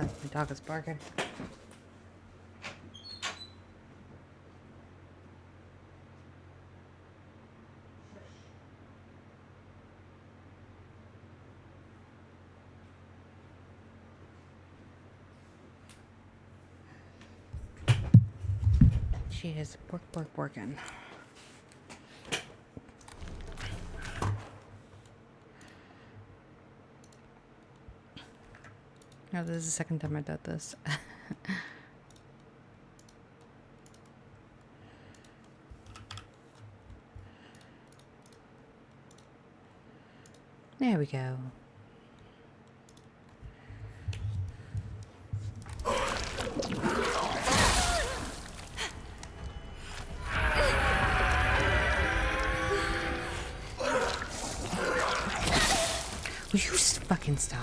My dog is barking. She is working. No, this is the second time I've done this. There we go. Will you just fucking stop?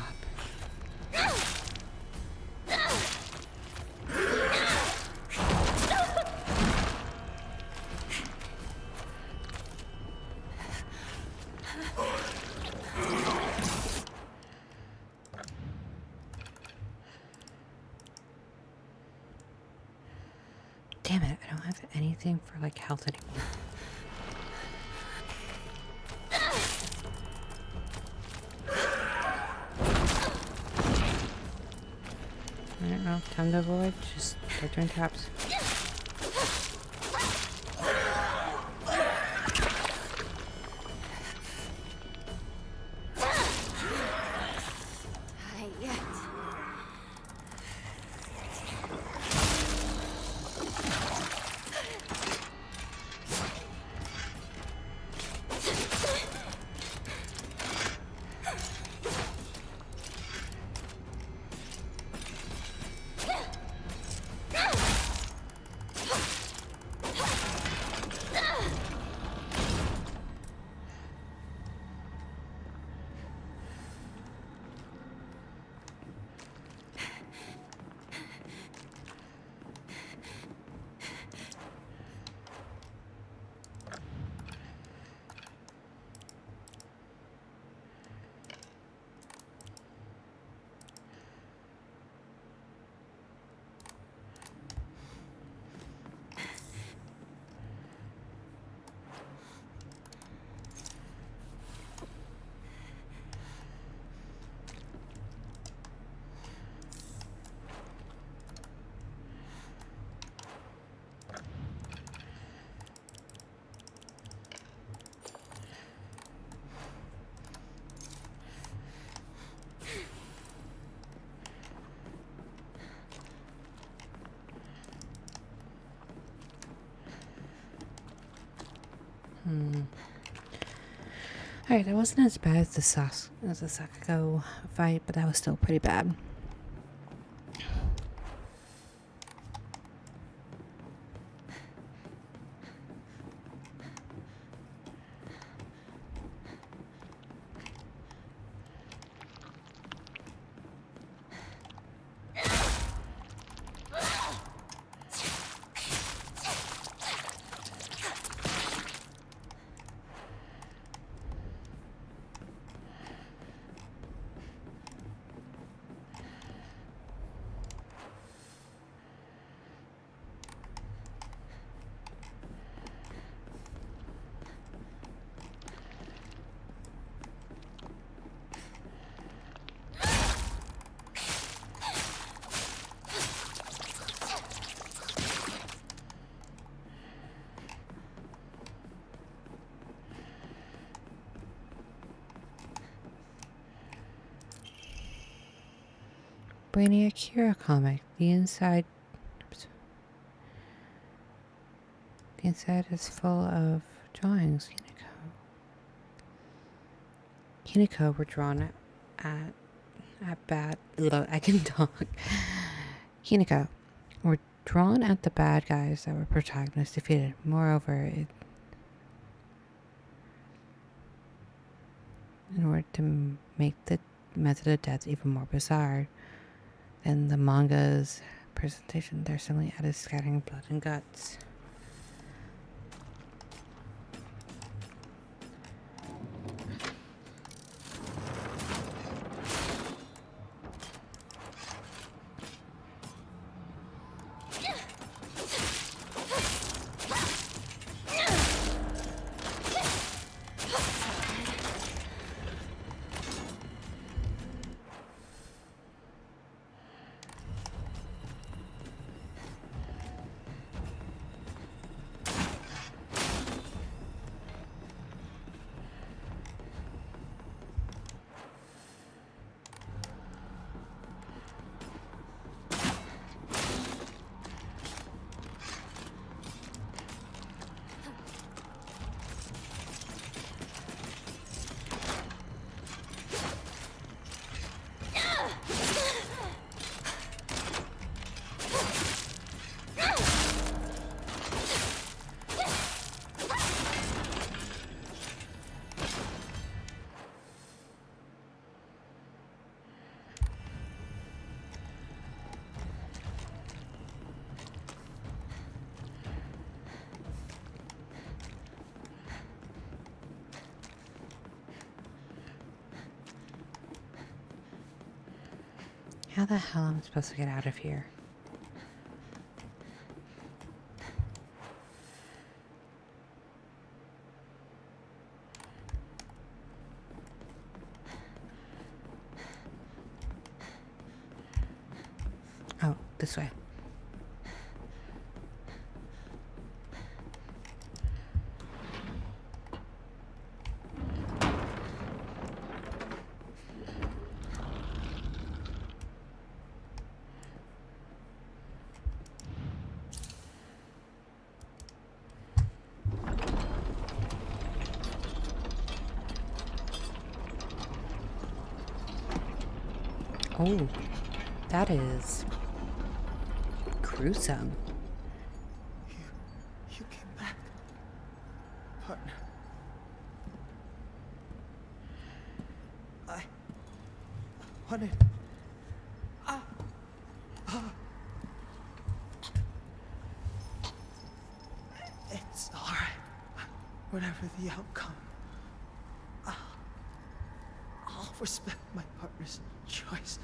Damn it, I don't have anything for like health anymore. I don't know, time to avoid, just start doing traps. Alright, that wasn't as bad as the Sakako fight, but that was still pretty bad. Brainiac Hero comic. The inside is full of drawings. Hinako were drawn at bad. I can talk. Hinako were drawn at the bad guys that were protagonists defeated. Moreover, in order to make the method of death even more bizarre than the manga's presentation, they're simply added scattering blood and guts. How the hell am I supposed to get out of here? Oh, this way. Oh, that is gruesome. You came back, partner. I wanted. It's all right. Whatever the outcome, I'll respect my partner's choice.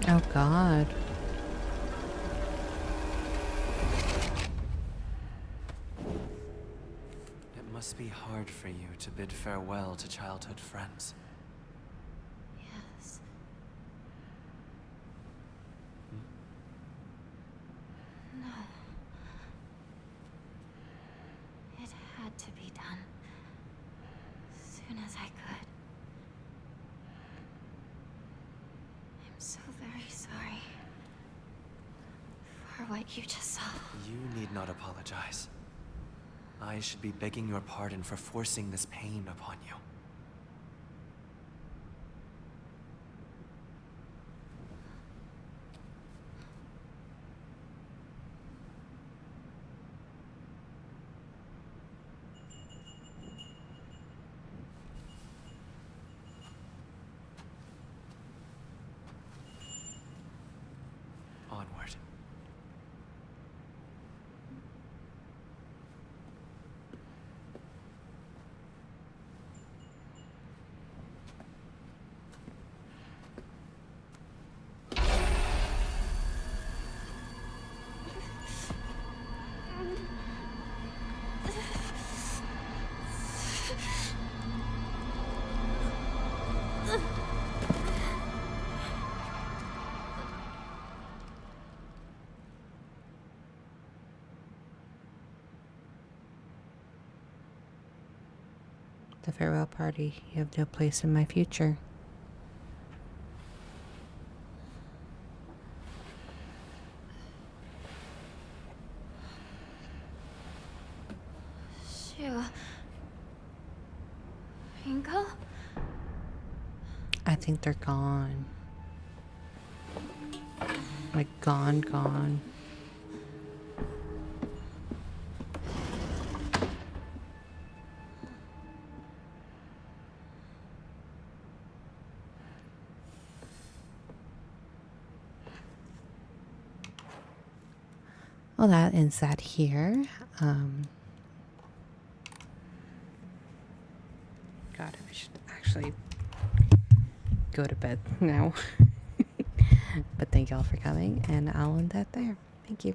Oh God. It must be hard for you to bid farewell to childhood friends. Yes. No. It had to be done. As soon as I could. I'm so very sorry for what you just saw. You need not apologize. I should be begging your pardon for forcing this pain upon you. Onward. The farewell party. You have no place in my future. Shoo. Ringo? I think they're gone. Like gone. Well, that ends that here. God, I should actually go to bed now. But thank y'all for coming, and I'll end that there. Thank you.